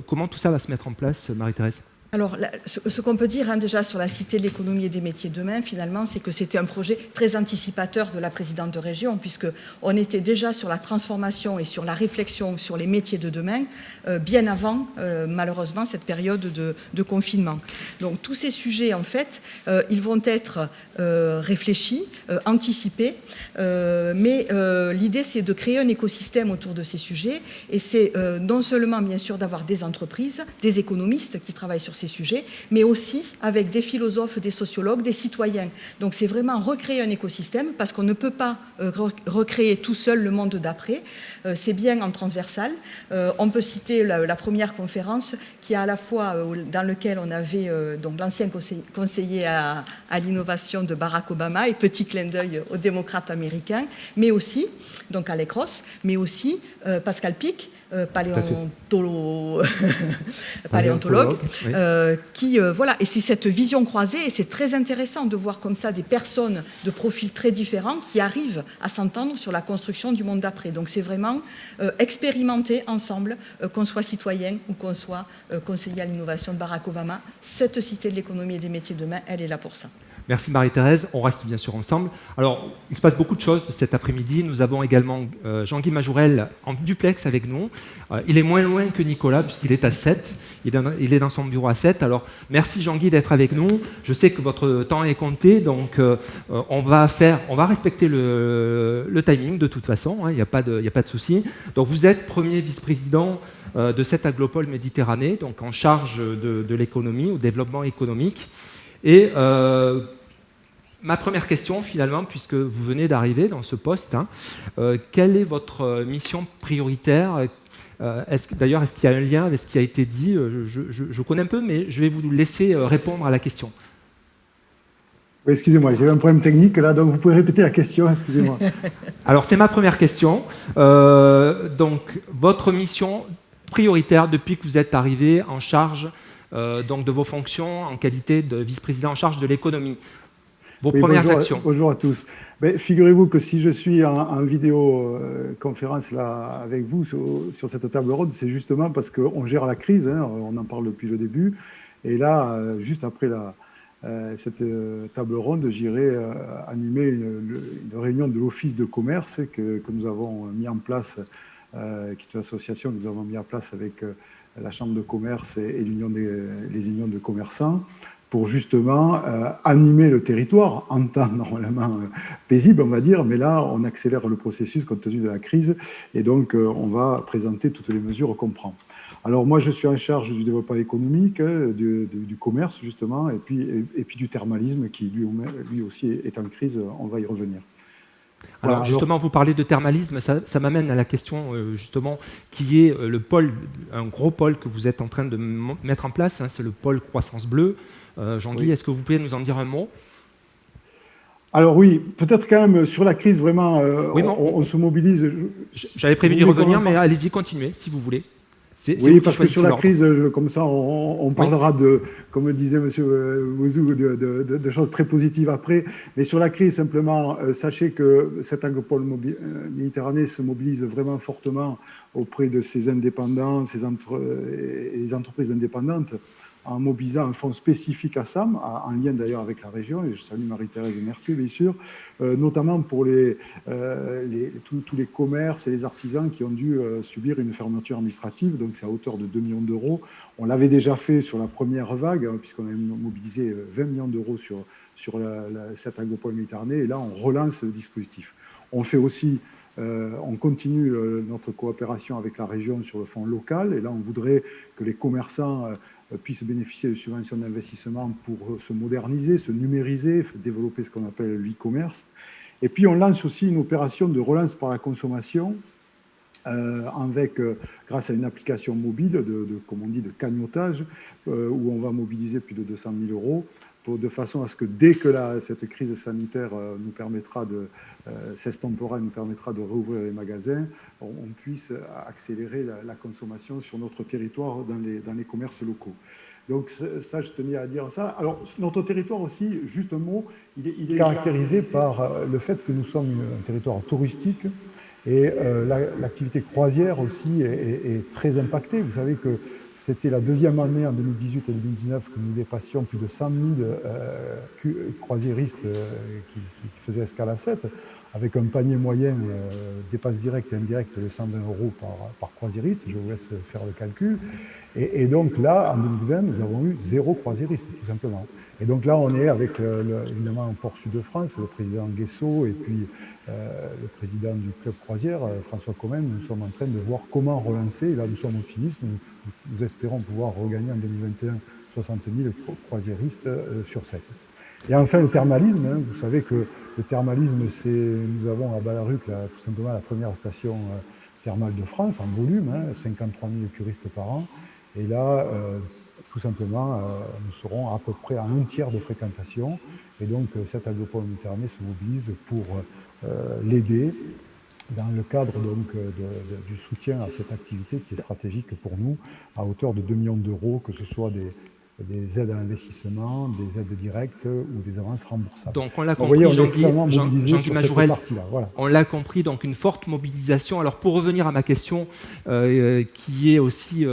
Comment tout ça va se mettre en place, Marie-Thérèse? Alors, ce qu'on peut dire déjà sur la Cité de l'économie et des métiers de demain, finalement, c'est que c'était un projet très anticipateur de la présidente de région, puisqu'on était déjà sur la transformation et sur la réflexion sur les métiers de demain, bien avant, malheureusement, cette période de confinement. Donc, tous ces sujets, en fait, ils vont être réfléchis, anticipés, mais l'idée, c'est de créer un écosystème autour de ces sujets, et c'est non seulement, bien sûr, d'avoir des entreprises, des économistes qui travaillent sur ces sujets, mais aussi avec des philosophes, des sociologues, des citoyens. Donc c'est vraiment recréer un écosystème, parce qu'on ne peut pas recréer tout seul le monde d'après. C'est bien en transversal. On peut citer la première conférence qui a à la fois dans lequel on avait donc l'ancien conseiller à l'innovation de Barack Obama, et petit clin d'œil aux démocrates américains, mais aussi donc Alec Ross, mais aussi Pascal Pic, paléontologue, oui. Voilà, et c'est cette vision croisée, et c'est très intéressant de voir comme ça des personnes de profils très différents qui arrivent à s'entendre sur la construction du monde d'après. Donc c'est vraiment expérimenter ensemble, qu'on soit citoyen ou qu'on soit conseiller à l'innovation de Barack Obama. Cette Cité de l'économie et des métiers de demain, elle est là pour ça. Merci Marie-Thérèse, on reste bien sûr ensemble. Alors, il se passe beaucoup de choses cet après-midi. Nous avons également Jean-Guy Majourel en duplex avec nous. Il est moins loin que Nicolas, puisqu'il est à 7. Il est dans son bureau à 7. Alors, merci Jean-Guy d'être avec nous. Je sais que votre temps est compté, donc on va respecter le timing de toute façon, il n'y a pas de souci. Donc, vous êtes premier vice-président de cette Aglopole Méditerranée, donc en charge de l'économie, au développement économique. Et ma première question, finalement, puisque vous venez d'arriver dans ce poste, quelle est votre mission prioritaire? D'ailleurs, est-ce qu'il y a un lien avec ce qui a été dit? Je connais un peu, mais je vais vous laisser répondre à la question. Oui, excusez-moi, j'ai eu un problème technique là, donc vous pouvez répéter la question, excusez-moi. Alors, c'est ma première question. Donc, votre mission prioritaire depuis que vous êtes arrivé en charge donc de vos fonctions en qualité de vice-président en charge de l'économie. Vos premières actions. Bonjour à tous. Figurez-vous que si je suis en vidéoconférence là avec vous sur cette table ronde, c'est justement parce qu'on gère la crise, on en parle depuis le début. Et là, juste après cette table ronde, j'irai animer une réunion de l'Office de commerce que nous avons mis en place, qui est une association que nous avons mis en place avec la Chambre de commerce et les unions de commerçants, pour justement animer le territoire en temps normalement paisible, on va dire, mais là, on accélère le processus compte tenu de la crise, et donc on va présenter toutes les mesures qu'on prend. Alors moi, je suis en charge du développement économique, du commerce, justement, et puis du thermalisme, qui lui aussi est en crise, on va y revenir. Alors justement, vous parlez de thermalisme, ça m'amène à la question justement qui est le pôle, un gros pôle que vous êtes en train de mettre en place, c'est le pôle croissance bleue. Jean-Guy, est-ce que vous pouvez nous en dire un mot? Alors oui, peut-être quand même sur la crise, vraiment, on se mobilise. J'avais prévu d'y revenir, mais allez-y, continuez si vous voulez. Oui, parce que sur la crise, comme ça, on parlera comme disait M. Mouzou, de choses très positives après. Mais sur la crise, simplement, sachez que cet Agropole Méditerranée se mobilise vraiment fortement auprès de ses indépendants, les entreprises indépendantes, en mobilisant un fonds spécifique à SAM, en lien d'ailleurs avec la région, et je salue Marie-Thérèse Mercier, bien sûr, notamment pour tous les commerces et les artisans qui ont dû subir une fermeture administrative, donc c'est à hauteur de 2 millions d'euros. On l'avait déjà fait sur la première vague, puisqu'on a mobilisé 20 millions d'euros sur cette agropole Méditerranée, et là, on relance le dispositif. On fait aussi, on continue notre coopération avec la région sur le fonds local, et là, on voudrait que les commerçants puissent bénéficier de subventions d'investissement pour se moderniser, se numériser, développer ce qu'on appelle l'e-commerce. Et puis, on lance aussi une opération de relance par la consommation grâce à une application mobile, comme on dit, de cagnotage, où on va mobiliser plus de 200 000 euros, de façon à ce que dès que cette crise sanitaire nous permettra s'estompera et nous permettra de rouvrir les magasins, on puisse accélérer la consommation sur notre territoire dans les commerces locaux. Donc ça, je tenais à dire ça. Alors, notre territoire aussi, juste un mot, il est caractérisé par le fait que nous sommes un territoire touristique et l'activité croisière aussi est très impactée. Vous savez que c'était la deuxième année en 2018 et 2019 que nous dépassions plus de 100 000 croisiéristes qui faisaient escale à 7, avec un panier moyen dépasse directe et indirecte de 120 euros par croisiériste. Je vous laisse faire le calcul. Et donc là, en 2020, nous avons eu 0 croisiériste, tout simplement. Et donc là, on est avec, évidemment, en Port Sud-de-France, le président Guessot et puis le président du club croisière, François Comène. Nous sommes en train de voir comment relancer. Et là, nous sommes optimistes. Nous espérons pouvoir regagner en 2021 60 000 croisiéristes sur 7. Et enfin, le thermalisme. Vous savez que le thermalisme, nous avons à Balaruc, tout simplement, la première station thermale de France en volume, 53 000 curistes par an. Et là, tout simplement, nous serons à peu près à un tiers de fréquentation. Et donc, cette agropole Méditerranée se mobilise pour l'aider dans le cadre donc, du soutien à cette activité qui est stratégique pour nous, à hauteur de 2 millions d'euros, que ce soit des aides à l'investissement, des aides directes ou des avances remboursables. Donc on l'a compris, Jean-Guy Majorel, voilà. On l'a compris, donc une forte mobilisation. Alors pour revenir à ma question, qui est aussi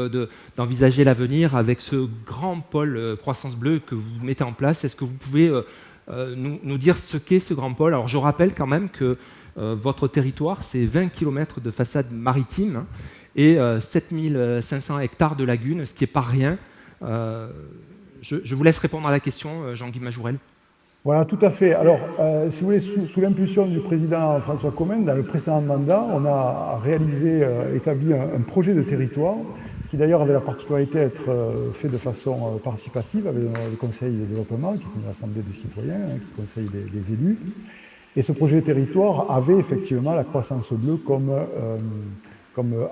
d'envisager l'avenir avec ce grand pôle croissance bleue que vous mettez en place, est-ce que vous pouvez nous dire ce qu'est ce grand pôle? Alors je rappelle quand même que votre territoire, c'est 20 km de façade maritime et 7500 hectares de lagunes, ce qui n'est pas rien. Je vous laisse répondre à la question, Jean-Guy Majorel. Voilà, tout à fait. Alors, si vous voulez, sous l'impulsion du président François Comène, dans le précédent mandat, on a établi un projet de territoire qui d'ailleurs avait la particularité d'être fait de façon participative avec le Conseil de développement, qui est une assemblée de citoyens, qui conseille les élus. Et ce projet de territoire avait effectivement la croissance bleue comme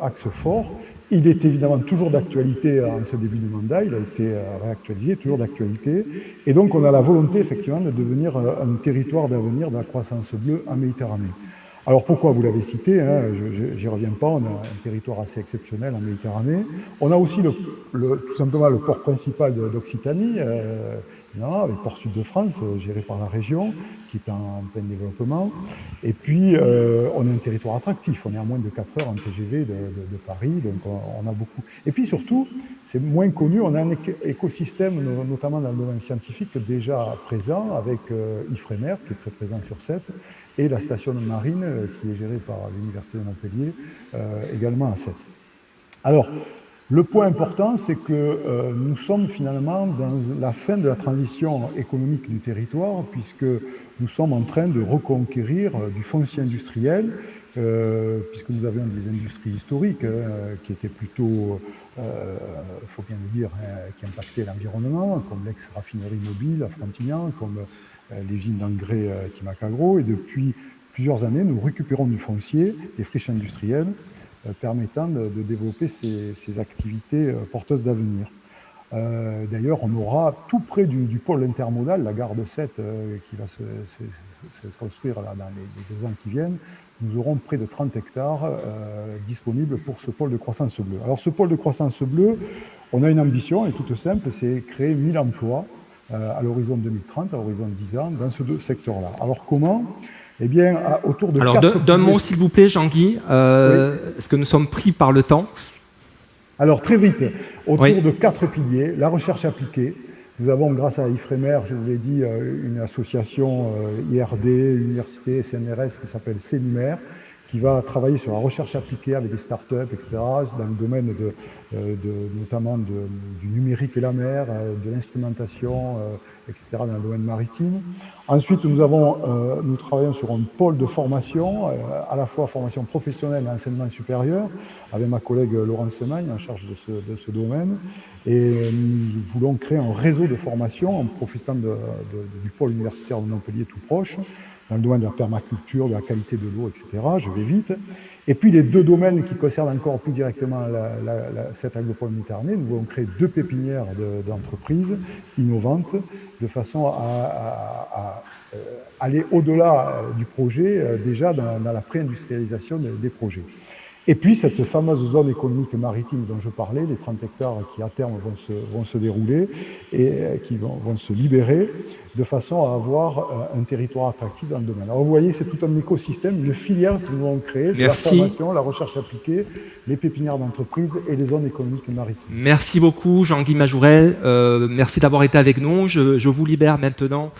axe fort. Il est évidemment toujours d'actualité en ce début de mandat, il a été réactualisé, toujours d'actualité. Et donc on a la volonté effectivement de devenir un territoire d'avenir de la croissance bleue en Méditerranée. Alors pourquoi vous l'avez cité, je n'y reviens pas, on a un territoire assez exceptionnel en Méditerranée. On a aussi tout simplement le port principal d'Occitanie, le port sud de France, géré par la région, qui est en plein développement. Et puis, on est un territoire attractif. On est à moins de 4 heures en TGV de Paris, donc on a beaucoup. Et puis surtout, c'est moins connu, on a un écosystème, notamment dans le domaine scientifique, déjà présent, avec Ifremer, qui est très présent sur 7, et la station marine, qui est gérée par l'Université de Montpellier, également à 7. Alors, le point important, c'est que nous sommes finalement dans la fin de la transition économique du territoire, puisque nous sommes en train de reconquérir du foncier industriel, puisque nous avions des industries historiques qui étaient plutôt, il faut bien le dire, qui impactaient l'environnement, comme l'ex-raffinerie mobile à Frontignan, comme les usines d'engrais Timacagro. Et depuis plusieurs années, nous récupérons du foncier, des friches industrielles, permettant de développer ces activités porteuses d'avenir. D'ailleurs, on aura tout près du pôle intermodal, la gare de Sète, qui va se construire là, dans les 2 ans qui viennent. Nous aurons près de 30 hectares disponibles pour ce pôle de croissance bleue. Alors, ce pôle de croissance bleue, on a une ambition, elle est toute simple, c'est créer 1000 emplois à l'horizon 2030, à l'horizon 10 ans, dans ce secteur-là. Alors, comment ? Eh bien, autour de... Alors, d'un mot, s'il vous plaît, Jean-Guy, est-ce que nous sommes pris par le temps ? Alors, très vite, autour de 4 piliers, la recherche appliquée. Nous avons, grâce à Ifremer, je vous l'ai dit, une association IRD, université, CNRS, qui s'appelle CENIMER, qui va travailler sur la recherche appliquée avec des startups, etc., dans le domaine notamment du numérique et la mer, de l'instrumentation, etc., dans le domaine maritime. Ensuite, nous travaillons sur un pôle de formation, à la fois formation professionnelle et enseignement supérieur, avec ma collègue Laurence Semagne en charge de ce domaine. Et nous voulons créer un réseau de formation en profitant du pôle universitaire de Montpellier tout proche, dans le domaine de la permaculture, de la qualité de l'eau, etc. Je vais vite. Et puis les deux domaines qui concernent encore plus directement cette agropole méditerranée, nous voulons créer 2 pépinières d'entreprises innovantes de façon à aller au-delà du projet, déjà dans la pré-industrialisation des projets. Et puis cette fameuse zone économique maritime dont je parlais, les 30 hectares qui à terme vont se dérouler et qui vont se libérer de façon à avoir un territoire attractif dans le domaine. Alors vous voyez, c'est tout un écosystème, une filière que nous allons créer, de la formation, la recherche appliquée, les pépinières d'entreprise et les zones économiques maritimes. Merci beaucoup Jean-Guy Majourel, merci d'avoir été avec nous. Je vous libère maintenant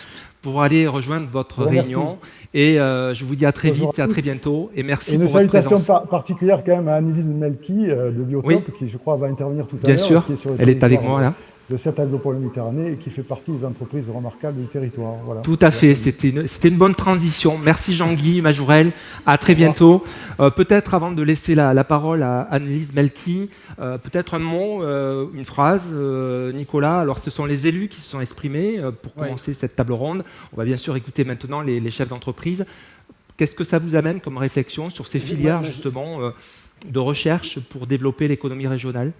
pour aller rejoindre votre réunion. Et je vous dis à très vite et à très bientôt. Et merci pour votre présence. Une salutation particulière quand même à Annelise Melki de Biotop, qui je crois va intervenir tout à l'heure. Bien sûr, elle est avec moi là. De cette agropole méditerranée et qui fait partie des entreprises remarquables du territoire. Voilà. Tout à fait, c'était une bonne transition. Merci Jean-Guy Majourel, à très bientôt. Peut-être avant de laisser la parole à Annelise Melki, peut-être un mot, une phrase, Nicolas. Alors ce sont les élus qui se sont exprimés pour commencer cette table ronde. On va bien sûr écouter maintenant les chefs d'entreprise. Qu'est-ce que ça vous amène comme réflexion sur ces filières justement de recherche pour développer l'économie régionale ?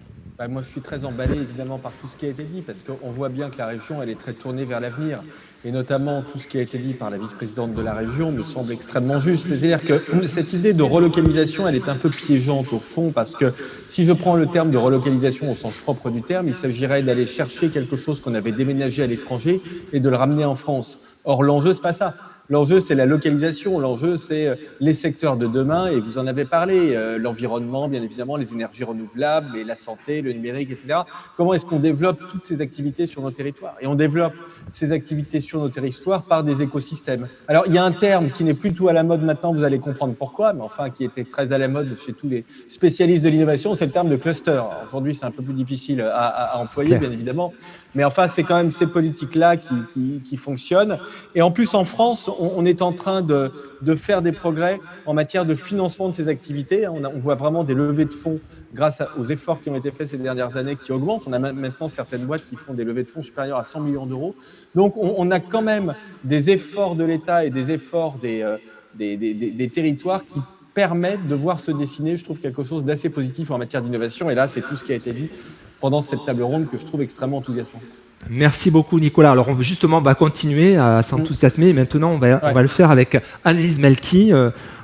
Moi, je suis très emballé, évidemment, par tout ce qui a été dit, parce qu'on voit bien que la région, elle est très tournée vers l'avenir. Et notamment, tout ce qui a été dit par la vice-présidente de la région me semble extrêmement juste. C'est-à-dire que cette idée de relocalisation, elle est un peu piégeante, au fond, parce que si je prends le terme de relocalisation au sens propre du terme, il s'agirait d'aller chercher quelque chose qu'on avait déménagé à l'étranger et de le ramener en France. Or, l'enjeu, c'est pas ça. L'enjeu, c'est la localisation. L'enjeu, c'est les secteurs de demain. Et vous en avez parlé, l'environnement, bien évidemment, les énergies renouvelables, et la santé, le numérique, etc. Comment est-ce qu'on développe toutes ces activités sur nos territoires ? Et on développe ces activités sur nos territoires par des écosystèmes. Alors, il y a un terme qui n'est plus tout à la mode maintenant, vous allez comprendre pourquoi, mais enfin, qui était très à la mode chez tous les spécialistes de l'innovation, c'est le terme de cluster. Aujourd'hui, c'est un peu plus difficile à employer, bien évidemment. Mais enfin, c'est quand même ces politiques-là qui fonctionnent. Et en plus, en France, on est en train de faire des progrès en matière de financement de ces activités. On voit vraiment des levées de fonds grâce aux efforts qui ont été faits ces dernières années qui augmentent. On a maintenant certaines boîtes qui font des levées de fonds supérieures à 100 millions d'euros. Donc, on a quand même des efforts de l'État et des efforts des territoires qui permettent de voir se dessiner, je trouve, quelque chose d'assez positif en matière d'innovation. Et là, c'est tout ce qui a été dit pendant cette table ronde que je trouve extrêmement enthousiasmante. Merci beaucoup Nicolas. Alors on va continuer à s'enthousiasmer. Maintenant on va le faire avec Annelise Melki.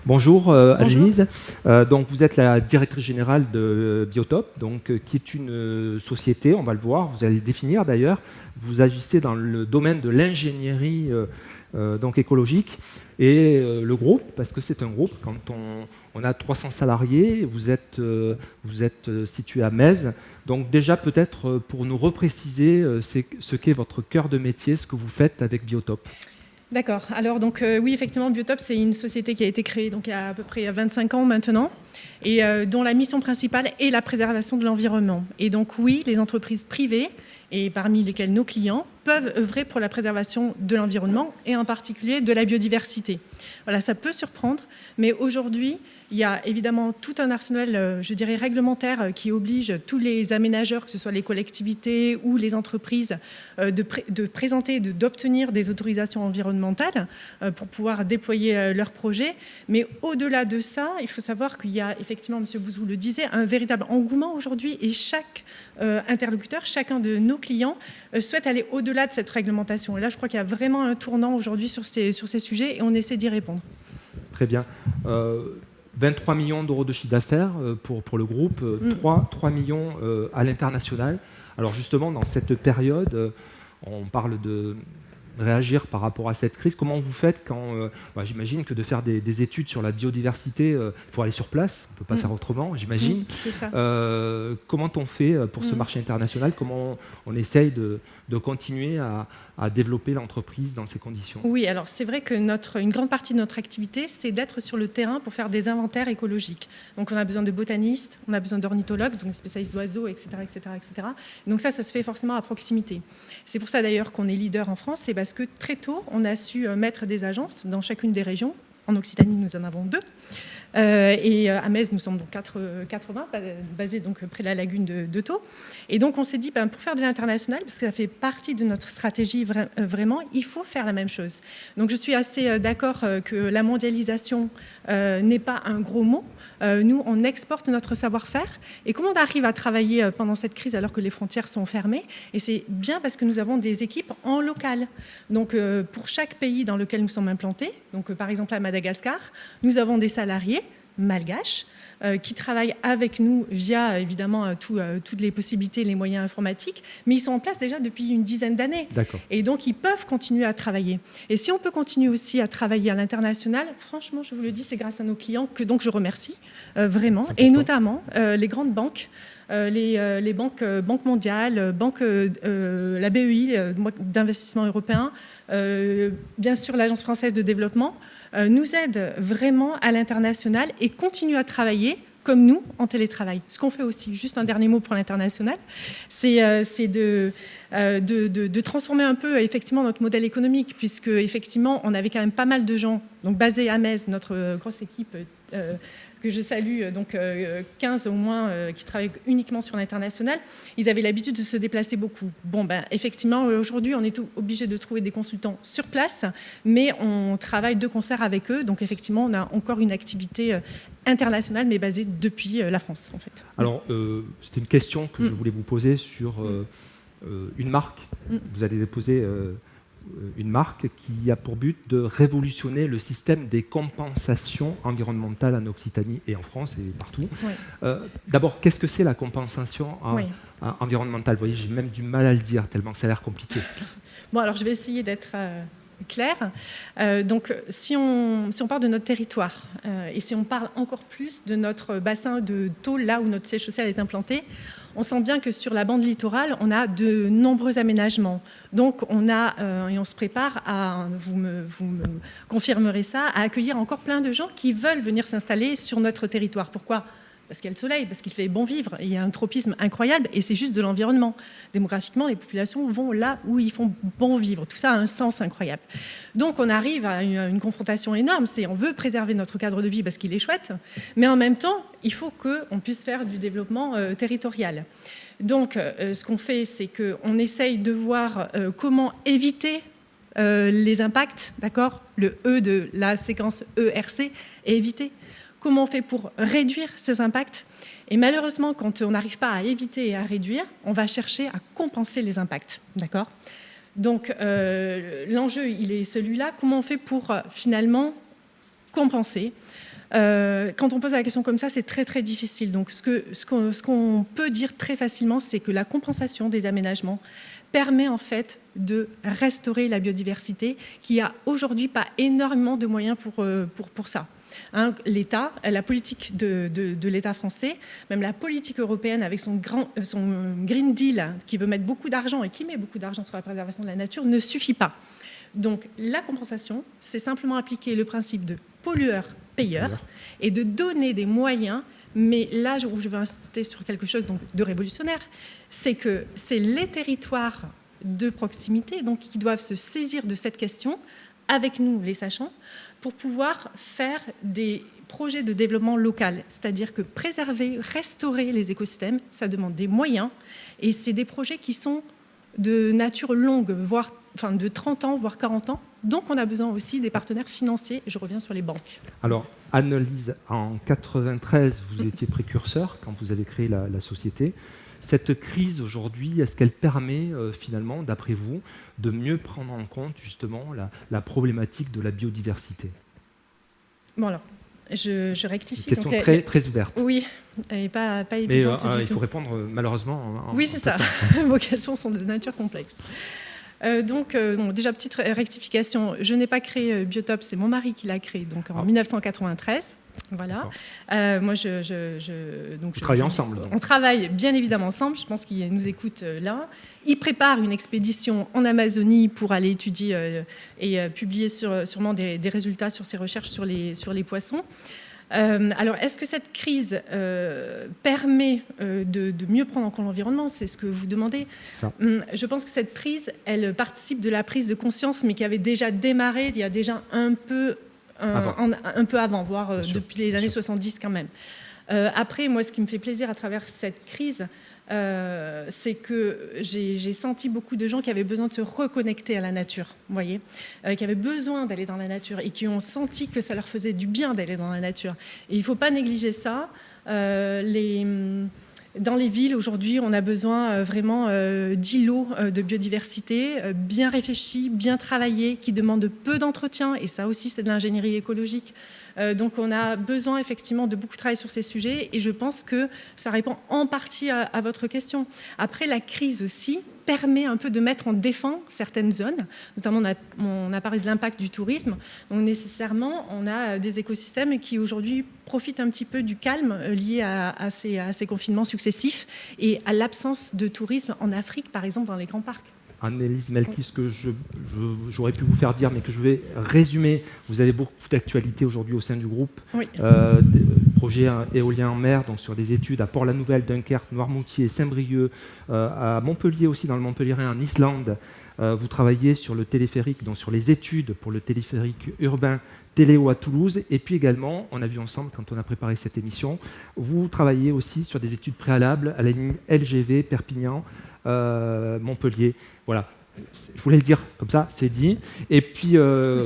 Bonjour Annelise. Donc vous êtes la directrice générale de Biotop, qui est une société, on va le voir, vous allez le définir d'ailleurs. Vous agissez dans le domaine de l'ingénierie écologique et le groupe, parce que c'est un groupe, quand on a 300 salariés, vous êtes situé à Metz. Donc déjà peut-être pour nous repréciser ce qu'est votre cœur de métier, ce que vous faites avec Biotop. D'accord. Alors oui, effectivement, Biotop, c'est une société qui a été créée il y a à peu près 25 ans maintenant et dont la mission principale est la préservation de l'environnement. Et donc oui, les entreprises privées, et parmi lesquelles nos clients, peuvent œuvrer pour la préservation de l'environnement et en particulier de la biodiversité. Voilà, ça peut surprendre, mais aujourd'hui, il y a évidemment tout un arsenal, je dirais, réglementaire qui oblige tous les aménageurs, que ce soit les collectivités ou les entreprises, de présenter, d'obtenir des autorisations environnementales pour pouvoir déployer leurs projets. Mais au-delà de ça, il faut savoir qu'il y a effectivement, M. Bouzou le disait, un véritable engouement aujourd'hui et chaque interlocuteur, chacun de nos clients souhaite aller au-delà de cette réglementation. Et là, je crois qu'il y a vraiment un tournant aujourd'hui sur ces sujets et on essaie d'y répondre. Très bien. 23 millions d'euros de chiffre d'affaires pour le groupe, 3 millions à l'international. Alors justement, dans cette période, on parle de réagir par rapport à cette crise? Comment vous faites quand, j'imagine que de faire des études sur la biodiversité, il faut aller sur place, on ne peut pas faire autrement, j'imagine. C'est ça. Comment on fait pour ce marché international? Comment on essaye de continuer à développer l'entreprise dans ces conditions? Oui, alors c'est vrai que une grande partie de notre activité, c'est d'être sur le terrain pour faire des inventaires écologiques. Donc on a besoin de botanistes, on a besoin d'ornithologues, donc des spécialistes d'oiseaux, etc., etc., etc. Donc ça se fait forcément à proximité. C'est pour ça d'ailleurs qu'on est leader en France, c'est parce que très tôt, on a su mettre des agences dans chacune des régions. En Occitanie, nous en avons 2. Et à Metz, nous sommes donc 80, basés donc près de la lagune de Thau. Et donc, on s'est dit, pour faire de l'international, parce que ça fait partie de notre stratégie vraiment, il faut faire la même chose. Donc, je suis assez d'accord que la mondialisation n'est pas un gros mot. Nous, on exporte notre savoir-faire. Et comment on arrive à travailler pendant cette crise alors que les frontières sont fermées? Et c'est bien parce que nous avons des équipes en local. Donc, pour chaque pays dans lequel nous sommes implantés, donc par exemple à Madagascar, nous avons des salariés malgaches qui travaillent avec nous via évidemment toutes les possibilités, les moyens informatiques, mais ils sont en place déjà depuis une dizaine d'années. D'accord. Et donc ils peuvent continuer à travailler. Et si on peut continuer aussi à travailler à l'international, franchement, je vous le dis, c'est grâce à nos clients que donc je remercie vraiment, et notamment les grandes banques. Les banques mondiales, la BEI, d'investissement européen, bien sûr l'Agence française de développement, nous aident vraiment à l'international et continuent à travailler comme nous en télétravail. Ce qu'on fait aussi, juste un dernier mot pour l'international, c'est de transformer un peu effectivement notre modèle économique, puisque effectivement on avait quand même pas mal de gens donc basés à Metz, notre grosse équipe que je salue, donc 15 au moins qui travaillent uniquement sur l'international. Ils avaient l'habitude de se déplacer beaucoup. Effectivement, aujourd'hui, on est obligé de trouver des consultants sur place, mais on travaille de concert avec eux. Donc, effectivement, on a encore une activité internationale, mais basée depuis la France, en fait. Alors, c'était une question que je voulais vous poser sur une marque. Vous allez déposer une marque qui a pour but de révolutionner le système des compensations environnementales en Occitanie et en France et partout. Oui. D'abord, qu'est-ce que c'est la compensation environnementale? Vous voyez, j'ai même du mal à le dire, tellement que ça a l'air compliqué. Bon, alors je vais essayer d'être claire. Donc, si on part de notre territoire et si on parle encore plus de notre bassin de Thau, là où notre siège social est implanté, on sent bien que sur la bande littorale, on a de nombreux aménagements. Donc, on a, et on se prépare à, vous me confirmerez ça, à accueillir encore plein de gens qui veulent venir s'installer sur notre territoire. Pourquoi ? Parce qu'il y a le soleil, parce qu'il fait bon vivre, il y a un tropisme incroyable et c'est juste de l'environnement. Démographiquement, les populations vont là où ils font bon vivre. Tout ça a un sens incroyable. Donc on arrive à une confrontation énorme, c'est on veut préserver notre cadre de vie parce qu'il est chouette, mais en même temps, il faut qu'on puisse faire du développement territorial. Donc ce qu'on fait, c'est qu'on essaye de voir comment éviter les impacts, d'accord ? Le E de la séquence ERC est évité. Comment on fait pour réduire ces impacts? Et malheureusement, quand on n'arrive pas à éviter et à réduire, on va chercher à compenser les impacts. D'accord? Donc, l'enjeu, il est celui-là. Comment on fait pour, finalement, compenser? Quand on pose la question comme ça, c'est très, très difficile. Donc, ce qu'on peut dire très facilement, c'est que la compensation des aménagements permet, en fait, de restaurer la biodiversité, qui a aujourd'hui pas énormément de moyens pour ça. L'État, la politique de l'État français, même la politique européenne avec son Green Deal qui veut mettre beaucoup d'argent et qui met beaucoup d'argent sur la préservation de la nature ne suffit pas. Donc la compensation, c'est simplement appliquer le principe de pollueur-payeur et de donner des moyens. Mais là où je veux insister sur quelque chose donc, de révolutionnaire, c'est que c'est les territoires de proximité donc, qui doivent se saisir de cette question avec nous, les sachants, pour pouvoir faire des projets de développement local. C'est-à-dire que préserver, restaurer les écosystèmes, ça demande des moyens. Et c'est des projets qui sont de nature longue, voire de 30 ans, voire 40 ans. Donc, on a besoin aussi des partenaires financiers. Je reviens sur les banques. Alors, Anne-Lise, en 1993, vous étiez précurseur quand vous avez créé la société. Cette crise aujourd'hui, est-ce qu'elle permet finalement, d'après vous, de mieux prendre en compte justement la problématique de la biodiversité? Bon alors, je rectifie. Une question très, très ouverte. Oui, et pas évidente du tout. Il faut répondre malheureusement. Oui, c'est ça. Vos questions sont de nature complexe. Bon, déjà, petite rectification, je n'ai pas créé Biotop, c'est mon mari qui l'a créé, donc en 1993. Voilà. Moi, Vous travaillez ensemble. On travaille bien évidemment ensemble. Je pense qu'il nous écoute là. Il prépare une expédition en Amazonie pour aller étudier et publier sûrement des résultats sur ses recherches sur les poissons. Alors, est-ce que cette crise permet de mieux prendre en compte l'environnement? C'est ce que vous demandez. Ça. Je pense que cette prise, elle participe de la prise de conscience, mais qui avait déjà démarré il y a déjà un peu avant, voire depuis les années 70 quand même. Après, moi, ce qui me fait plaisir à travers cette crise, c'est que j'ai senti beaucoup de gens qui avaient besoin de se reconnecter à la nature, vous voyez, qui avaient besoin d'aller dans la nature et qui ont senti que ça leur faisait du bien d'aller dans la nature. Et il ne faut pas négliger ça. Dans les villes, aujourd'hui, on a besoin vraiment d'îlots de biodiversité bien réfléchis, bien travaillés, qui demandent peu d'entretien, et ça aussi, c'est de l'ingénierie écologique. Donc, on a besoin effectivement de beaucoup travailler sur ces sujets, et je pense que ça répond en partie à votre question. Après, la crise aussi permet un peu de mettre en défense certaines zones, notamment on a parlé de l'impact du tourisme, donc nécessairement on a des écosystèmes qui aujourd'hui profitent un petit peu du calme lié à ces confinements successifs et à l'absence de tourisme en Afrique, par exemple dans les grands parcs. Annelise Melki, ce que j'aurais pu vous faire dire, mais que je vais résumer. Vous avez beaucoup d'actualités aujourd'hui au sein du groupe. Oui. Projet éolien en mer, donc sur des études à Port-la-Nouvelle, Dunkerque, Noirmoutier, Saint-Brieuc, à Montpellier aussi, dans le Montpellierin, en Islande. Vous travaillez sur le téléphérique, donc sur les études pour le téléphérique urbain Téléo à Toulouse. Et puis également, on a vu ensemble quand on a préparé cette émission, vous travaillez aussi sur des études préalables à la ligne LGV Perpignan, Montpellier. Voilà. Je voulais le dire comme ça, c'est dit. Et puis,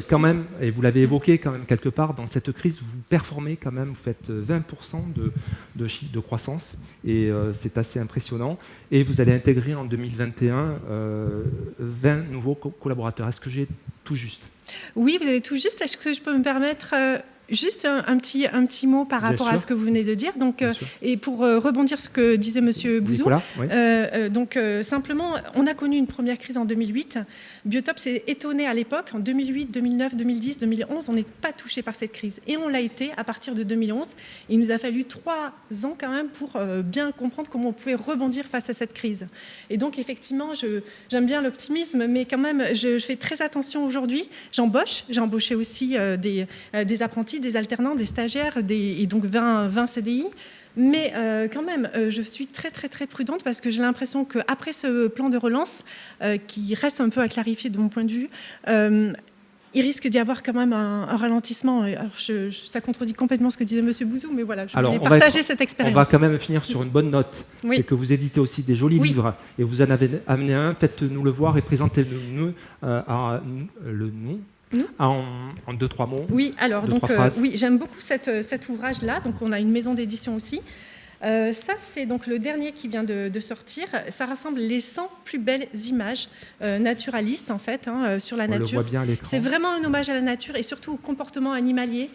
quand même, et vous l'avez évoqué quand même quelque part, dans cette crise, vous performez quand même, vous faites 20% de croissance, et c'est assez impressionnant. Et vous allez intégrer en 2021 20 nouveaux collaborateurs. Est-ce que j'ai tout juste? Oui, vous avez tout juste. Est-ce que je peux me permettre juste un petit mot par rapport à ce que vous venez de dire. Donc, et pour rebondir sur ce que disait Monsieur Bouzou, Nicolas, oui. Simplement, on a connu une première crise en 2008. Biotop s'est étonné à l'époque, en 2008, 2009, 2010, 2011, on n'est pas touché par cette crise. Et on l'a été à partir de 2011. Il nous a fallu 3 ans quand même pour bien comprendre comment on pouvait rebondir face à cette crise. Et donc, effectivement, j'aime bien l'optimisme, mais quand même, je fais très attention aujourd'hui. J'embauche. J'ai embauché aussi des apprentis, des alternants, des stagiaires, et donc 20 CDI. Mais quand même, je suis très, très, très prudente parce que j'ai l'impression qu'après ce plan de relance, qui reste un peu à clarifier de mon point de vue, il risque d'y avoir quand même un ralentissement. Alors ça contredit complètement ce que disait M. Bouzou, mais voilà, je voulais partager cette expérience. On va quand même finir sur une bonne note. Oui. C'est que vous éditez aussi des jolis livres, et vous en avez amené un. Faites-nous le voir et présentez-nous le nom. En 2-3 mots. Oui, alors oui, j'aime beaucoup cet ouvrage-là. Donc on a une maison d'édition aussi. Ça, c'est donc le dernier qui vient de sortir. Ça rassemble les 100 plus belles images naturalistes en fait sur la nature. On le voit bien à l'écran. C'est vraiment un hommage à la nature et surtout au comportement animalier.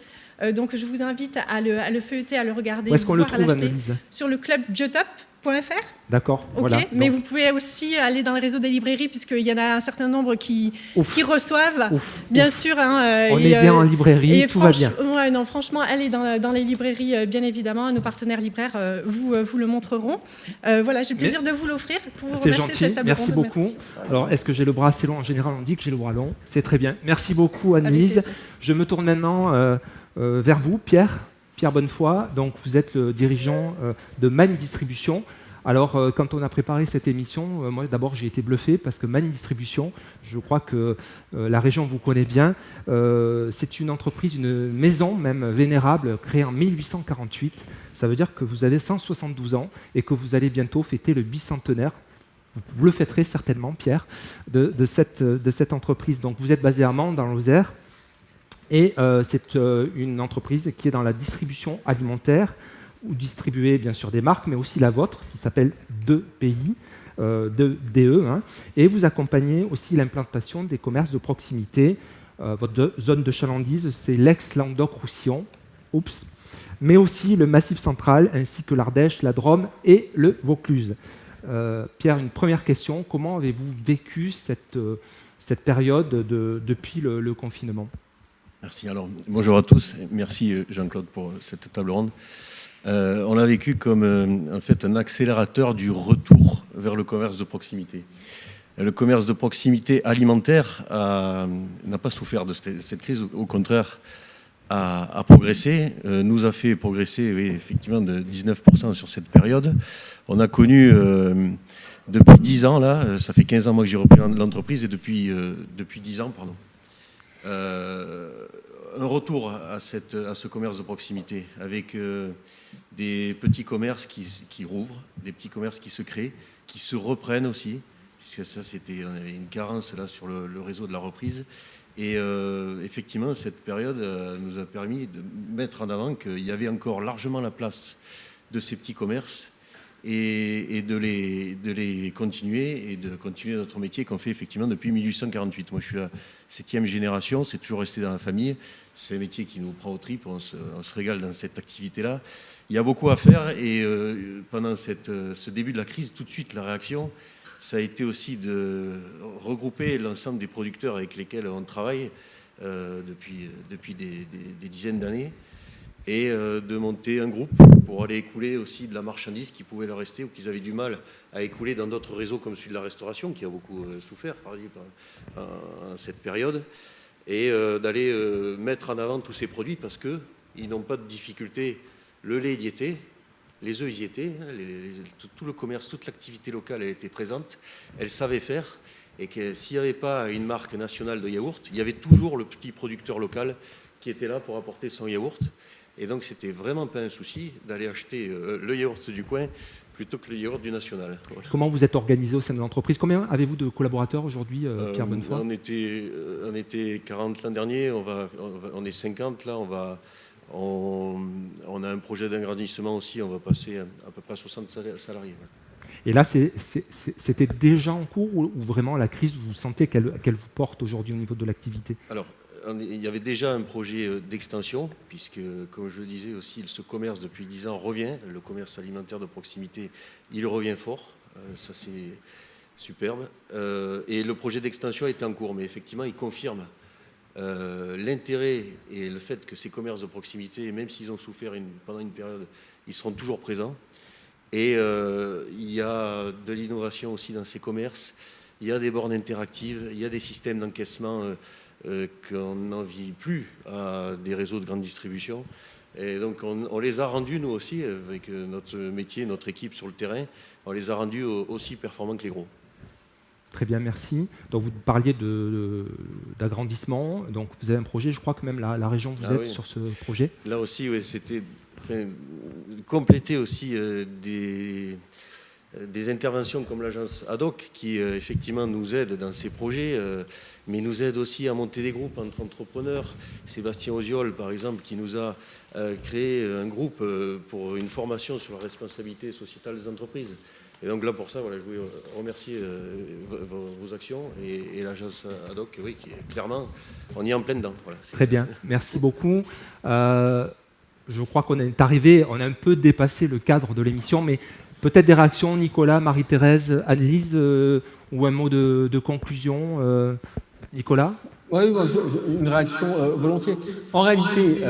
Donc je vous invite à le feuilleter, à le regarder. Où est-ce qu'on le trouve, Annelise ? Sur le club biotop.fr. D'accord. Okay. Voilà. Mais vous pouvez aussi aller dans le réseau des librairies, puisqu'il y en a un certain nombre qui reçoivent. Bien sûr. On est bien en librairie, tout va bien. Ouais, non, franchement, allez dans les librairies, bien évidemment. Nos partenaires libraires vous le montreront. Voilà, j'ai le plaisir de vous l'offrir pour vous remercier. C'est gentil, merci beaucoup. Merci. Alors, est-ce que j'ai le bras assez long ? En général, on dit que j'ai le bras long. C'est très bien. Merci beaucoup, Annelise. Je me tourne maintenant vers vous, Pierre Bonnefoy. Donc, vous êtes le dirigeant de Magne Distribution. Alors, quand on a préparé cette émission, moi d'abord j'ai été bluffé parce que Magne Distribution, je crois que la région vous connaît bien. C'est une entreprise, une maison même vénérable, créée en 1848. Ça veut dire que vous avez 172 ans et que vous allez bientôt fêter le bicentenaire. Vous le fêterez certainement, Pierre, de cette entreprise. Donc, vous êtes basé à Mans, dans l'Osère. Et c'est une entreprise qui est dans la distribution alimentaire, ou distribuer bien sûr des marques, mais aussi la vôtre, qui s'appelle 2PI, DE, et vous accompagnez aussi l'implantation des commerces de proximité. Votre zone de chalandise, c'est l'ex-Languedoc-Roussillon, mais aussi le Massif central, ainsi que l'Ardèche, la Drôme et le Vaucluse. Pierre, une première question. Comment avez-vous vécu cette période depuis le confinement ? Merci. Alors, bonjour à tous. Merci Jean-Claude pour cette table ronde. On l'a vécu comme en fait un accélérateur du retour vers le commerce de proximité. Le commerce de proximité alimentaire n'a pas souffert de cette crise, au contraire, a progressé, nous a fait progresser, oui, effectivement, de 19% sur cette période. On a connu, depuis 10 ans, là, ça fait 15 ans moi que j'ai repris l'entreprise, et depuis 10 ans, pardon, un retour à ce commerce de proximité, avec des petits commerces qui rouvrent, des petits commerces qui se créent, qui se reprennent aussi, puisque ça, on avait une carence là sur le réseau de la reprise. Et effectivement, cette période nous a permis de mettre en avant qu'il y avait encore largement la place de ces petits commerces et de les continuer et de continuer notre métier qu'on fait effectivement depuis 1848. Moi, je suis la 7e génération, c'est toujours resté dans la famille. C'est un métier qui nous prend aux tripes, on se régale dans cette activité-là. Il y a beaucoup à faire et pendant ce début de la crise, tout de suite, la réaction, ça a été aussi de regrouper l'ensemble des producteurs avec lesquels on travaille depuis des dizaines d'années et de monter un groupe pour aller écouler aussi de la marchandise qui pouvait leur rester ou qu'ils avaient du mal à écouler dans d'autres réseaux comme celui de la restauration qui a beaucoup souffert par cette période et d'aller mettre en avant tous ces produits parce qu'ils n'ont pas de difficulté. Le lait y était. Les œufs y étaient, tout le commerce, toute l'activité locale, elle était présente, elle savait faire, et que s'il n'y avait pas une marque nationale de yaourt, il y avait toujours le petit producteur local qui était là pour apporter son yaourt. Et donc, c'était vraiment pas un souci d'aller acheter le yaourt du coin plutôt que le yaourt du national. Voilà. Comment vous êtes organisé au sein de l'entreprise ? Combien avez-vous de collaborateurs aujourd'hui, Pierre Bonnefoy ? On était 40 l'an dernier, on est 50 là, on a un projet d'agrandissement aussi, on va passer à peu près à 60 salariés. Et là, c'était déjà en cours ou vraiment la crise, vous sentez qu'elle vous porte aujourd'hui au niveau de l'activité ? Alors, il y avait déjà un projet d'extension, puisque, comme je le disais aussi, ce commerce depuis 10 ans revient, le commerce alimentaire de proximité, il revient fort, ça c'est superbe. Et le projet d'extension était en cours, mais effectivement, il confirme l'intérêt et le fait que ces commerces de proximité, même s'ils ont souffert pendant une période, ils seront toujours présents. Et il y a de l'innovation aussi dans ces commerces. Il y a des bornes interactives, il y a des systèmes d'encaissement qu'on n'envie plus à des réseaux de grande distribution. Et donc on les a rendus, nous aussi, avec notre métier, notre équipe sur le terrain, on les a rendus aussi performants que les gros. Très bien, merci. Donc vous parliez d'agrandissement. Donc vous avez un projet, je crois que même la région vous aide sur ce projet. Là aussi, oui, c'était compléter aussi des interventions comme l'agence Ad-Hoc qui effectivement nous aide dans ces projets, mais nous aide aussi à monter des groupes entre entrepreneurs. Sébastien Oziol, par exemple, qui nous a créé un groupe pour une formation sur la responsabilité sociétale des entreprises. Et donc là, pour ça, voilà, je voulais remercier vos actions et l'agence Ad-Hoc, oui, qui est clairement, on y est en plein dedans. Voilà, très bien, merci beaucoup. Je crois qu'on est arrivé, on a un peu dépassé le cadre de l'émission, mais peut-être des réactions, Nicolas, Marie-Thérèse, Anne-Lise, ou un mot de conclusion, Nicolas ? Oui, une réaction volontiers. En réalité,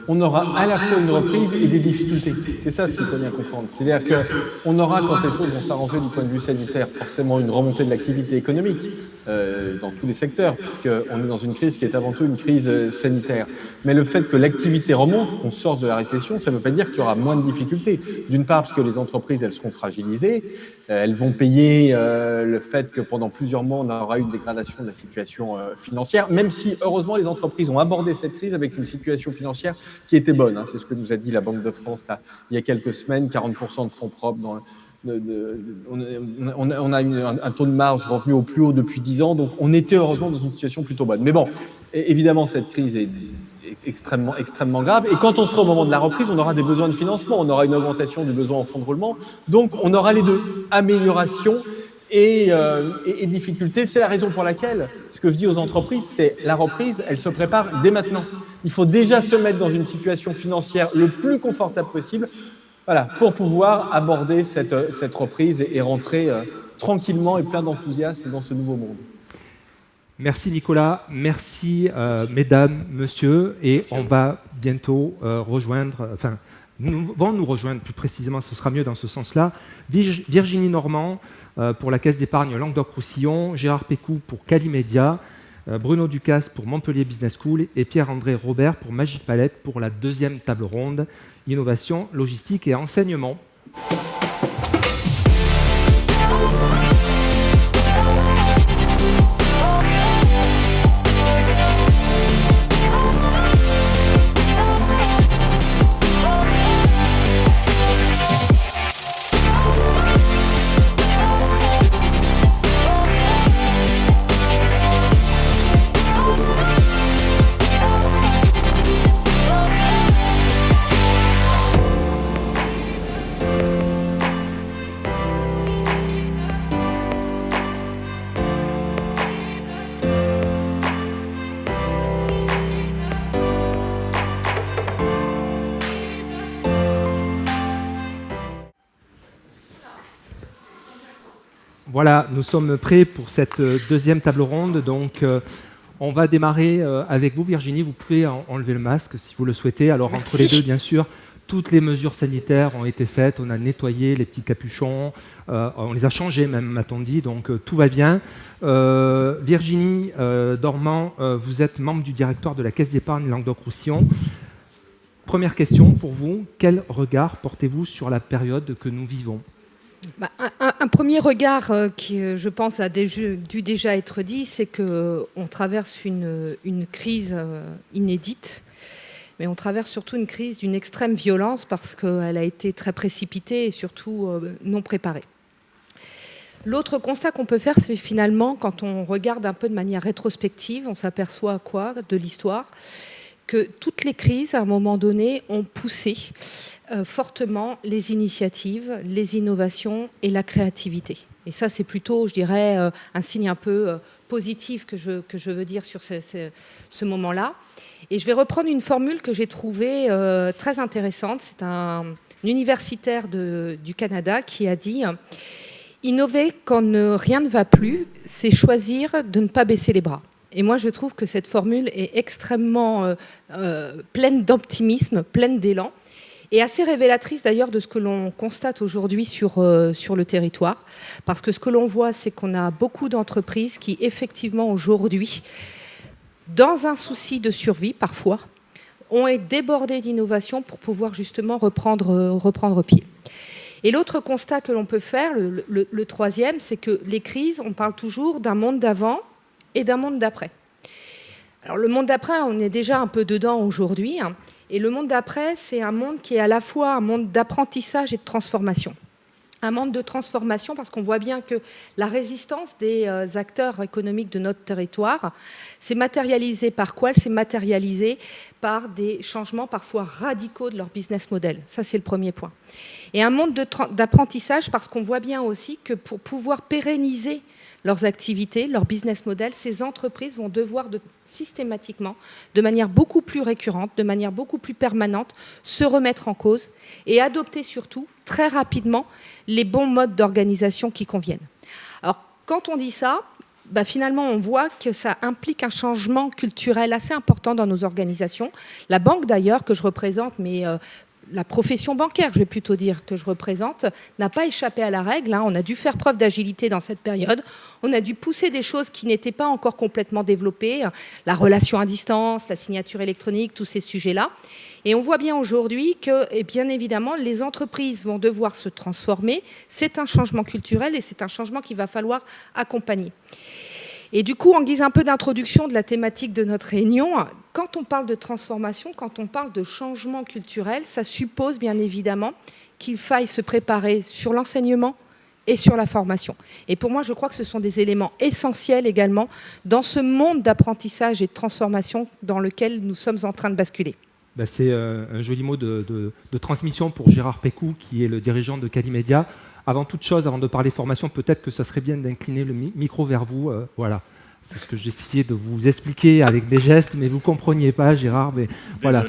on aura à la fois une reprise et des difficultés. C'est ça ce qu'il faut bien comprendre. C'est-à-dire qu'on aura, quand les choses vont s'arranger du point de vue sanitaire, forcément une remontée de l'activité économique dans tous les secteurs, puisqu'on est dans une crise qui est avant tout une crise sanitaire. Mais le fait que l'activité remonte, qu'on sorte de la récession, ça ne veut pas dire qu'il y aura moins de difficultés. D'une part, parce que les entreprises, elles seront fragilisées. Elles vont payer le fait que pendant plusieurs mois, on aura eu une dégradation de la situation financière, même si, heureusement, les entreprises ont abordé cette crise avec une situation financière qui était bonne. C'est ce que nous a dit la Banque de France là, il y a quelques semaines, 40% de fonds propres. On a eu un taux de marge revenu au plus haut depuis 10 ans, donc on était heureusement dans une situation plutôt bonne. Mais bon, évidemment, cette crise est extrêmement grave. Et quand on sera au moment de la reprise, on aura des besoins de financement, on aura une augmentation du besoin en fonds de roulement. Donc, on aura les deux, amélioration et difficulté. C'est la raison pour laquelle, ce que je dis aux entreprises, c'est la reprise, elle se prépare dès maintenant. Il faut déjà se mettre dans une situation financière le plus confortable possible Voilà, pour pouvoir aborder cette reprise et rentrer tranquillement et plein d'enthousiasme dans ce nouveau monde. Merci Nicolas, merci mesdames, messieurs, et merci on va bientôt rejoindre, enfin, nous rejoindre plus précisément, ce sera mieux dans ce sens-là, Virginie Normand pour la Caisse d'épargne Languedoc-Roussillon, Gérard Pécou pour Calimedia, Bruno Ducasse pour Montpellier Business School et Pierre-André Robert pour Magic Palette pour la deuxième table ronde, innovation, logistique et enseignement. Voilà, nous sommes prêts pour cette deuxième table ronde. Donc, on va démarrer avec vous, Virginie. Vous pouvez enlever le masque si vous le souhaitez. Alors, Merci. Entre les deux, bien sûr, toutes les mesures sanitaires ont été faites. On a nettoyé les petits capuchons. On les a changés même, m'a-t-on dit. Donc, tout va bien. Virginie Normand, vous êtes membre du directoire de la Caisse d'épargne Languedoc-Roussillon. Première question pour vous. Quel regard portez-vous sur la période que nous vivons ? Un premier regard qui, je pense, a dû déjà être dit, c'est qu'on traverse une crise inédite, mais on traverse surtout une crise d'une extrême violence parce qu'elle a été très précipitée et surtout non préparée. L'autre constat qu'on peut faire, c'est finalement, quand on regarde un peu de manière rétrospective, on s'aperçoit quoi de l'histoire ? Que toutes les crises, à un moment donné, ont poussé fortement les initiatives, les innovations et la créativité. Et ça, c'est plutôt, je dirais, un signe un peu positif que je veux dire sur ce moment-là. Et je vais reprendre une formule que j'ai trouvée très intéressante. C'est un universitaire du Canada qui a dit « Innover quand rien ne va plus, c'est choisir de ne pas baisser les bras ». Et moi, je trouve que cette formule est extrêmement pleine d'optimisme, pleine d'élan, et assez révélatrice d'ailleurs de ce que l'on constate aujourd'hui sur le territoire. Parce que ce que l'on voit, c'est qu'on a beaucoup d'entreprises qui, effectivement, aujourd'hui, dans un souci de survie, parfois, ont été débordées d'innovation pour pouvoir justement reprendre pied. Et l'autre constat que l'on peut faire, le troisième, c'est que les crises, on parle toujours d'un monde d'avant et d'un monde d'après. Alors le monde d'après, on est déjà un peu dedans aujourd'hui, hein, et le monde d'après, c'est un monde qui est à la fois un monde d'apprentissage et de transformation. Un monde de transformation parce qu'on voit bien que la résistance des acteurs économiques de notre territoire s'est matérialisée par quoi ? Elle s'est matérialisée par des changements parfois radicaux de leur business model. Ça, c'est le premier point. Et un monde d'apprentissage parce qu'on voit bien aussi que pour pouvoir pérenniser leurs activités, leur business model, ces entreprises vont devoir systématiquement, de manière beaucoup plus récurrente, de manière beaucoup plus permanente, se remettre en cause et adopter surtout, très rapidement, les bons modes d'organisation qui conviennent. Alors, quand on dit ça, finalement, on voit que ça implique un changement culturel assez important dans nos organisations. La banque, d'ailleurs, que je représente, mais la profession bancaire, je vais plutôt dire, que je représente, n'a pas échappé à la règle. Hein. On a dû faire preuve d'agilité dans cette période. On a dû pousser des choses qui n'étaient pas encore complètement développées. La relation à distance, la signature électronique, tous ces sujets-là. Et on voit bien aujourd'hui que, bien évidemment, les entreprises vont devoir se transformer. C'est un changement culturel et c'est un changement qu'il va falloir accompagner. Et du coup, en guise un peu d'introduction de la thématique de notre réunion, quand on parle de transformation, quand on parle de changement culturel, ça suppose bien évidemment qu'il faille se préparer sur l'enseignement et sur la formation. Et pour moi, je crois que ce sont des éléments essentiels également dans ce monde d'apprentissage et de transformation dans lequel nous sommes en train de basculer. C'est un joli mot de transmission pour Gérard Pécou, qui est le dirigeant de Calimedia. Avant toute chose, avant de parler formation, peut-être que ça serait bien d'incliner le micro vers vous. Voilà, C'est ce que j'essayais de vous expliquer avec mes gestes, mais vous ne compreniez pas, Gérard. Mais voilà,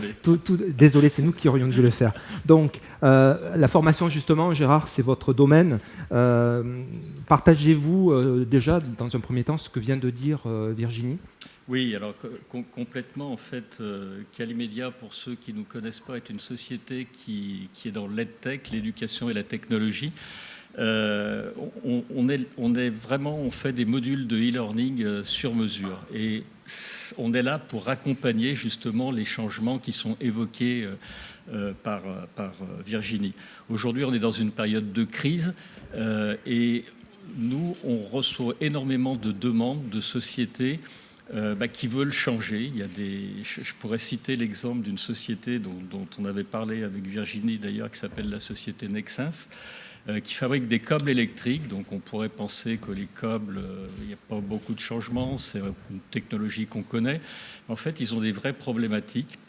désolé, c'est nous qui aurions dû le faire. Donc, la formation, justement, Gérard, c'est votre domaine. Partagez-vous déjà, dans un premier temps, ce que vient de dire Virginie. Oui, alors complètement, en fait, Calimedia, pour ceux qui ne nous connaissent pas, est une société qui est dans l'EdTech, l'éducation et la technologie. On fait des modules de e-learning sur mesure et on est là pour accompagner justement les changements qui sont évoqués par Virginie. Aujourd'hui, on est dans une période de crise et nous, on reçoit énormément de demandes de sociétés qui veulent changer. Je pourrais citer l'exemple d'une société dont on avait parlé avec Virginie d'ailleurs, qui s'appelle la société Nexens, qui fabrique des câbles électriques. Donc on pourrait penser que les câbles, il n'y a pas beaucoup de changements, c'est une technologie qu'on connaît. En fait, ils ont des vraies problématiques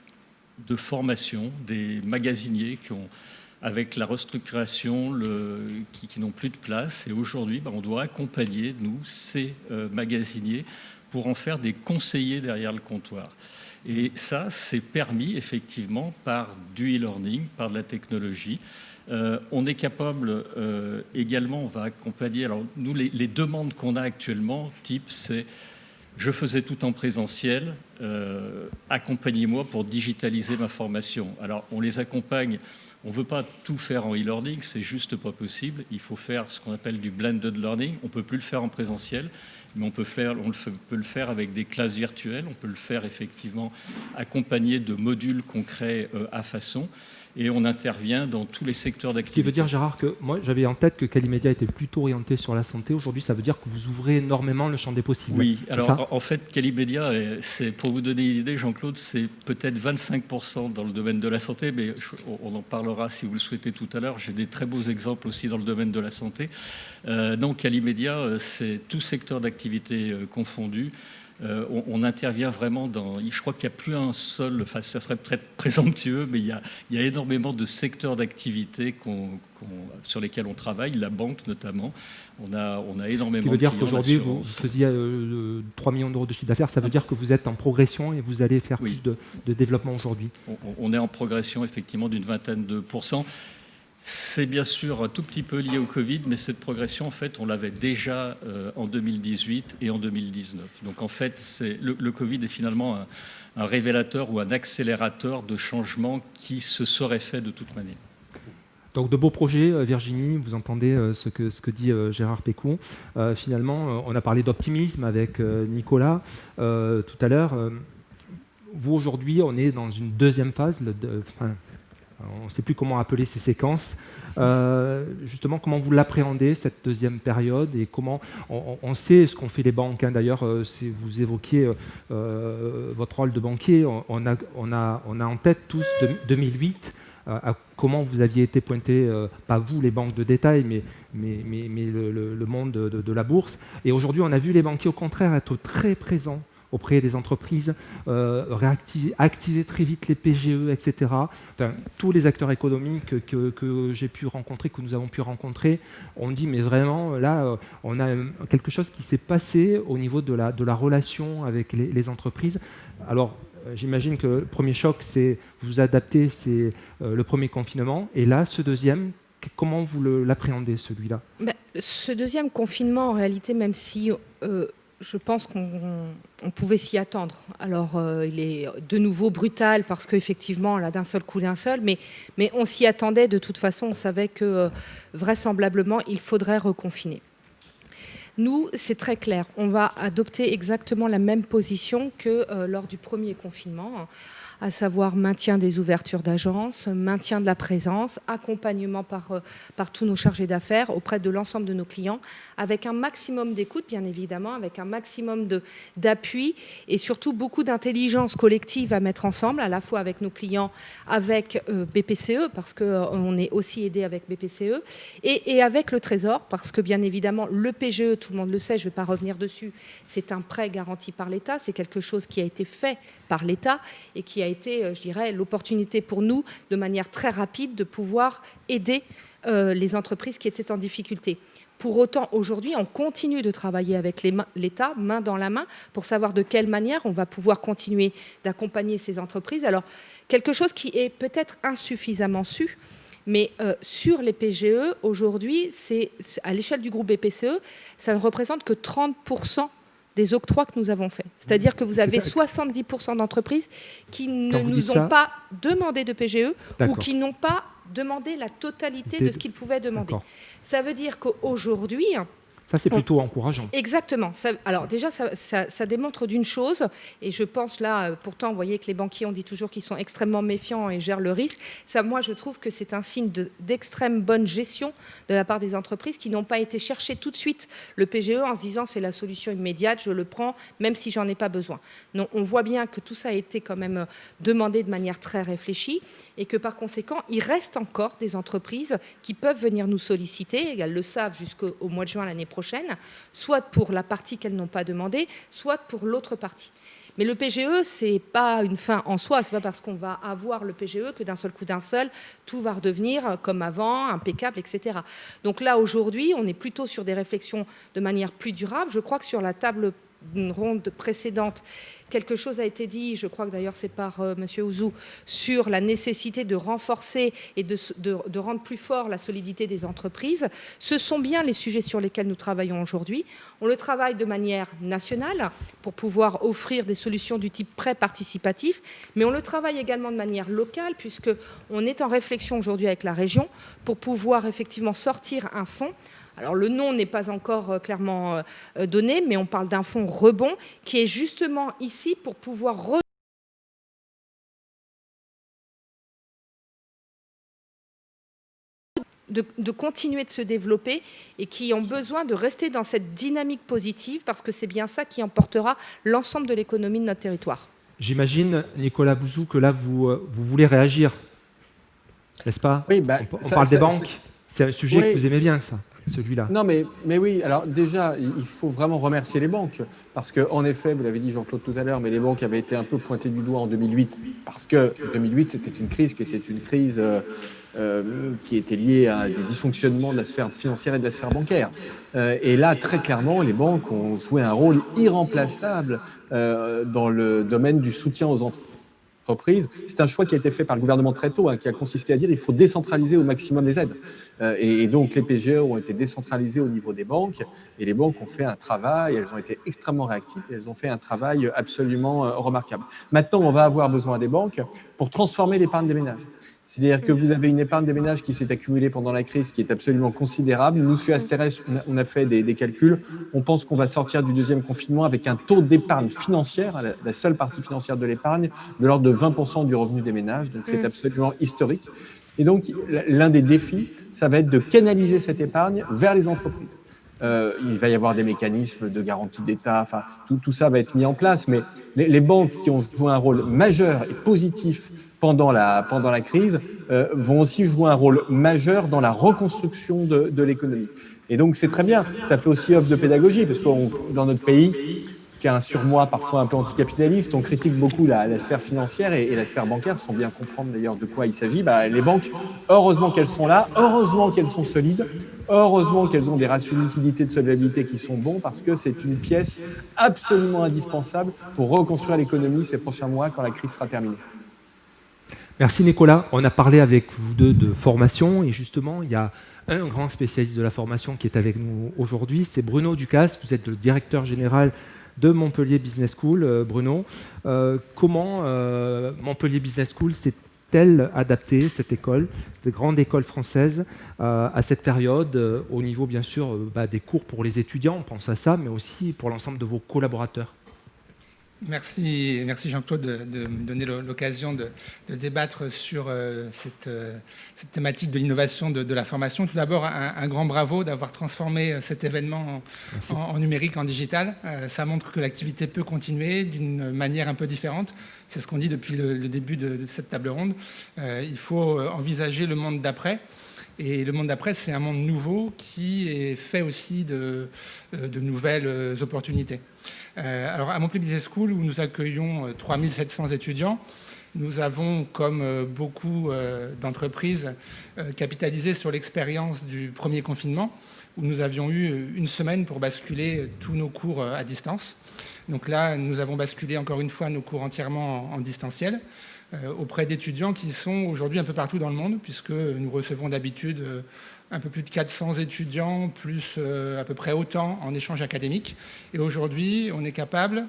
de formation, des magasiniers qui ont, avec la restructuration, qui n'ont plus de place. Et aujourd'hui, on doit accompagner, nous, ces magasiniers, pour en faire des conseillers derrière le comptoir. Et ça, c'est permis effectivement par du e-learning, par de la technologie. On est capable également, on va accompagner, alors nous, les demandes qu'on a actuellement, type, c'est je faisais tout en présentiel, accompagnez-moi pour digitaliser ma formation. Alors on les accompagne, on ne veut pas tout faire en e-learning, c'est juste pas possible. Il faut faire ce qu'on appelle du blended learning. On ne peut plus le faire en présentiel, mais on peut le faire avec des classes virtuelles. On peut le faire effectivement accompagné de modules qu'on crée à façon. Et on intervient dans tous les secteurs d'activité. Ce qui veut dire, Gérard, que moi, j'avais en tête que Calimedia était plutôt orienté sur la santé. Aujourd'hui, ça veut dire que vous ouvrez énormément le champ des possibles. Oui, alors en fait, Calimedia, pour vous donner une idée, Jean-Claude, c'est peut-être 25% dans le domaine de la santé, mais on en parlera si vous le souhaitez tout à l'heure. J'ai des très beaux exemples aussi dans le domaine de la santé. Donc, Calimedia, c'est tout secteur d'activité confondu. On intervient vraiment dans... Je crois qu'il n'y a plus un seul... Enfin, ça serait peut-être présomptueux, mais il y a énormément de secteurs d'activité sur lesquels on travaille, la banque notamment. On a énormément de... Ce qui veut dire qu'aujourd'hui, vous faisiez 3 millions d'euros de chiffre d'affaires, ça veut dire que vous êtes en progression et vous allez faire plus de développement aujourd'hui. On est en progression, effectivement, d'une vingtaine de pourcents. C'est bien sûr un tout petit peu lié au Covid, mais cette progression, en fait, on l'avait déjà en 2018 et en 2019. Donc, en fait, le Covid est finalement un révélateur ou un accélérateur de changements qui se seraient faits de toute manière. Donc, de beaux projets, Virginie, vous entendez ce que dit Gérard Pécou. Finalement, on a parlé d'optimisme avec Nicolas tout à l'heure. Vous, aujourd'hui, on est dans une deuxième phase, on ne sait plus comment appeler ces séquences. Justement, comment vous l'appréhendez, cette deuxième période, et comment on sait ce qu'ont fait les banques. D'ailleurs, si vous évoquiez votre rôle de banquier, on a en tête tous 2008, comment vous aviez été pointé, pas vous les banques de détail, mais le monde de la bourse. Et aujourd'hui, on a vu les banquiers, au contraire, être très présents auprès des entreprises, activer très vite les PGE, etc. Enfin, tous les acteurs économiques que j'ai pu rencontrer, que nous avons pu rencontrer, on dit, mais vraiment, là, on a quelque chose qui s'est passé au niveau de la relation avec les entreprises. Alors, j'imagine que le premier choc, c'est vous adapter, c'est le premier confinement. Et là, ce deuxième, comment vous l'appréhendez, celui-là ? Ce deuxième confinement, en réalité, même si... je pense qu'on pouvait s'y attendre. Alors, il est de nouveau brutal parce qu'effectivement, là, d'un seul coup, mais on s'y attendait de toute façon. On savait que vraisemblablement, il faudrait reconfiner. Nous, c'est très clair. On va adopter exactement la même position que lors du premier confinement, à savoir maintien des ouvertures d'agences, maintien de la présence, accompagnement par tous nos chargés d'affaires auprès de l'ensemble de nos clients, avec un maximum d'écoute, bien évidemment, avec un maximum d'appui et surtout beaucoup d'intelligence collective à mettre ensemble, à la fois avec nos clients, avec BPCE, parce qu'on est aussi aidé avec BPCE, et avec le Trésor, parce que bien évidemment, le PGE, tout le monde le sait, je ne vais pas revenir dessus, c'est un prêt garanti par l'État, c'est quelque chose qui a été fait par l'État et qui a a été, je dirais, l'opportunité pour nous, de manière très rapide, de pouvoir aider les entreprises qui étaient en difficulté. Pour autant, aujourd'hui, on continue de travailler avec l'État, main dans la main, pour savoir de quelle manière on va pouvoir continuer d'accompagner ces entreprises. Alors, quelque chose qui est peut-être insuffisamment su, mais sur les PGE, aujourd'hui, c'est à l'échelle du groupe BPCE, ça ne représente que 30% des octrois que nous avons faits. C'est-à-dire que vous avez 70% d'entreprises qui ne nous ont pas demandé de PGE ou qui n'ont pas demandé la totalité de ce qu'ils pouvaient demander. Ça veut dire qu'aujourd'hui... Ça, c'est plutôt encourageant. Exactement. Alors déjà, ça démontre d'une chose, et je pense là, pourtant, vous voyez que les banquiers, on dit toujours qu'ils sont extrêmement méfiants et gèrent le risque. Ça, moi, je trouve que c'est un signe d'extrême bonne gestion de la part des entreprises qui n'ont pas été chercher tout de suite le PGE en se disant c'est la solution immédiate, je le prends, même si j'en ai pas besoin. Non, on voit bien que tout ça a été quand même demandé de manière très réfléchie et que par conséquent, il reste encore des entreprises qui peuvent venir nous solliciter, elles le savent jusqu'au mois de juin l'année prochaine, soit pour la partie qu'elles n'ont pas demandée, soit pour l'autre partie. Mais le PGE, c'est pas une fin en soi, c'est pas parce qu'on va avoir le PGE que d'un seul coup tout va redevenir comme avant, impeccable, etc. Donc là, aujourd'hui, on est plutôt sur des réflexions de manière plus durable. Je crois que sur la table ronde précédente, quelque chose a été dit, je crois que d'ailleurs c'est par M. Ouzou, sur la nécessité de renforcer et de rendre plus fort la solidité des entreprises. Ce sont bien les sujets sur lesquels nous travaillons aujourd'hui. On le travaille de manière nationale pour pouvoir offrir des solutions du type prêt participatif, mais on le travaille également de manière locale puisqu'on est en réflexion aujourd'hui avec la région pour pouvoir effectivement sortir un fonds. Alors le nom n'est pas encore clairement donné, mais on parle d'un fonds rebond qui est justement ici pour pouvoir de continuer de se développer et qui ont besoin de rester dans cette dynamique positive parce que c'est bien ça qui emportera l'ensemble de l'économie de notre territoire. J'imagine, Nicolas Bouzou, que là, vous voulez réagir, n'est-ce pas? Oui, on parle des banques, c'est un sujet que vous aimez bien, ça. Celui-là. Non, mais oui. Alors déjà, il faut vraiment remercier les banques parce qu'en effet, vous l'avez dit Jean-Claude tout à l'heure, mais les banques avaient été un peu pointées du doigt en 2008 parce que 2008, c'était une crise qui était liée à des dysfonctionnements de la sphère financière et de la sphère bancaire. Et là, très clairement, les banques ont joué un rôle irremplaçable dans le domaine du soutien aux entreprises. C'est un choix qui a été fait par le gouvernement très tôt, qui a consisté à dire qu'il faut décentraliser au maximum les aides. Et donc les PGE ont été décentralisés au niveau des banques et les banques ont fait un travail, elles ont été extrêmement réactives, elles ont fait un travail absolument remarquable. Maintenant, on va avoir besoin des banques pour transformer l'épargne des ménages. C'est-à-dire que vous avez une épargne des ménages qui s'est accumulée pendant la crise, qui est absolument considérable. Nous, chez Asterès, on a fait des calculs. On pense qu'on va sortir du deuxième confinement avec un taux d'épargne financière, la seule partie financière de l'épargne, de l'ordre de 20% du revenu des ménages. Donc, c'est absolument historique. Et donc, l'un des défis, ça va être de canaliser cette épargne vers les entreprises. Il va y avoir des mécanismes de garantie d'État, enfin, tout ça va être mis en place. Mais les banques qui ont joué un rôle majeur et positif pendant la crise vont aussi jouer un rôle majeur dans la reconstruction de l'économie. Et donc c'est très bien, ça fait aussi œuvre de pédagogie, parce que dans notre pays, qui a un surmoi parfois un peu anticapitaliste, on critique beaucoup la sphère financière et la sphère bancaire, sans bien comprendre d'ailleurs de quoi il s'agit. Les banques, heureusement qu'elles sont là, heureusement qu'elles sont solides, heureusement qu'elles ont des ratios de liquidité, de solvabilité qui sont bons, parce que c'est une pièce absolument indispensable pour reconstruire l'économie ces prochains mois quand la crise sera terminée. Merci Nicolas. On a parlé avec vous deux de formation et justement, il y a un grand spécialiste de la formation qui est avec nous aujourd'hui, c'est Bruno Ducasse. Vous êtes le directeur général de Montpellier Business School. Bruno, comment Montpellier Business School s'est-elle adaptée, cette école, cette grande école française, à cette période, au niveau bien sûr des cours pour les étudiants, on pense à ça, mais aussi pour l'ensemble de vos collaborateurs? Merci Jean-Claude de me donner l'occasion de débattre sur cette thématique de l'innovation de la formation. Tout d'abord, un grand bravo d'avoir transformé cet événement en numérique, en digital. Ça montre que l'activité peut continuer d'une manière un peu différente. C'est ce qu'on dit depuis le début de cette table ronde. Il faut envisager le monde d'après. Et le monde d'après, c'est un monde nouveau qui est fait aussi de nouvelles opportunités. Alors, à Montpellier Business School, où nous accueillons 3700 étudiants, Nous avons, comme beaucoup d'entreprises, capitalisé sur l'expérience du premier confinement, où nous avions eu une semaine pour basculer tous nos cours à distance. Donc là, nous avons basculé encore une fois nos cours entièrement en distanciel, auprès d'étudiants qui sont aujourd'hui un peu partout dans le monde, puisque nous recevons d'habitude un peu plus de 400 étudiants, plus à peu près autant en échange académique. Et aujourd'hui, on est capable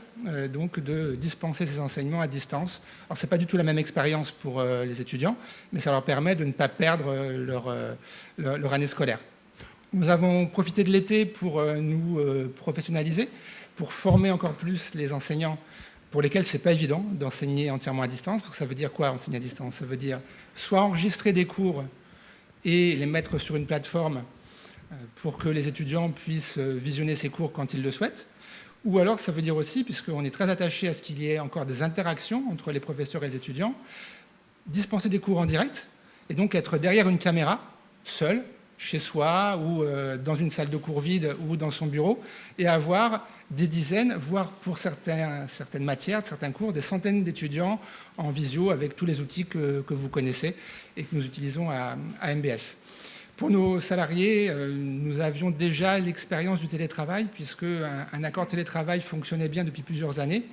donc de dispenser ces enseignements à distance. Alors, ce n'est pas du tout la même expérience pour les étudiants, mais ça leur permet de ne pas perdre leur année scolaire. Nous avons profité de l'été pour nous professionnaliser, pour former encore plus les enseignants pour lesquels ce n'est pas évident d'enseigner entièrement à distance. Parce que ça veut dire quoi, enseigner à distance? Ça veut dire soit enregistrer des cours et les mettre sur une plateforme pour que les étudiants puissent visionner ces cours quand ils le souhaitent. Ou alors, ça veut dire aussi, puisqu'on est très attaché à ce qu'il y ait encore des interactions entre les professeurs et les étudiants, dispenser des cours en direct et donc être derrière une caméra, seul, chez soi ou dans une salle de cours vide ou dans son bureau, et avoir des dizaines, voire pour certaines matières, certains cours, des centaines d'étudiants en visio avec tous les outils que vous connaissez et que nous utilisons à MBS. Pour nos salariés, nous avions déjà l'expérience du télétravail, puisque un accord télétravail fonctionnait bien depuis plusieurs années.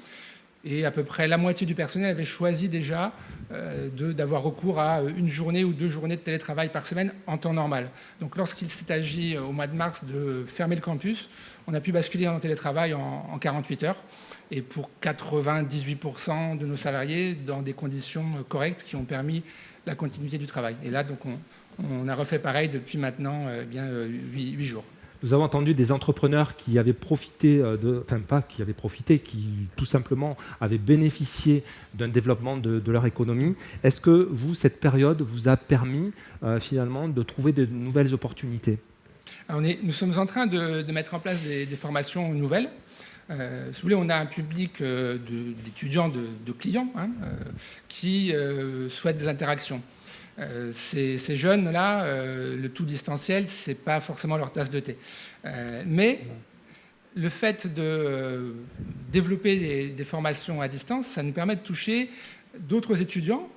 Et à peu près la moitié du personnel avait choisi déjà d'avoir recours à une journée ou 2 journées de télétravail par semaine en temps normal. Donc lorsqu'il s'est agi au mois de mars de fermer le campus, on a pu basculer en télétravail en 48 heures. Et pour 98% de nos salariés, dans des conditions correctes qui ont permis la continuité du travail. Et là, donc, on a refait pareil depuis maintenant 8 jours. Nous avons entendu des entrepreneurs qui avaient profité, qui tout simplement avaient bénéficié d'un développement de leur économie. Est-ce que vous, cette période vous a permis finalement de trouver de nouvelles opportunités? Alors nous sommes en train de mettre en place des formations nouvelles. Si vous voulez, on a un public d'étudiants, de clients qui souhaitent des interactions. Ces jeunes-là, le tout distanciel, ce n'est pas forcément leur tasse de thé. Mais le fait de développer des formations à distance, ça nous permet de toucher d'autres étudiants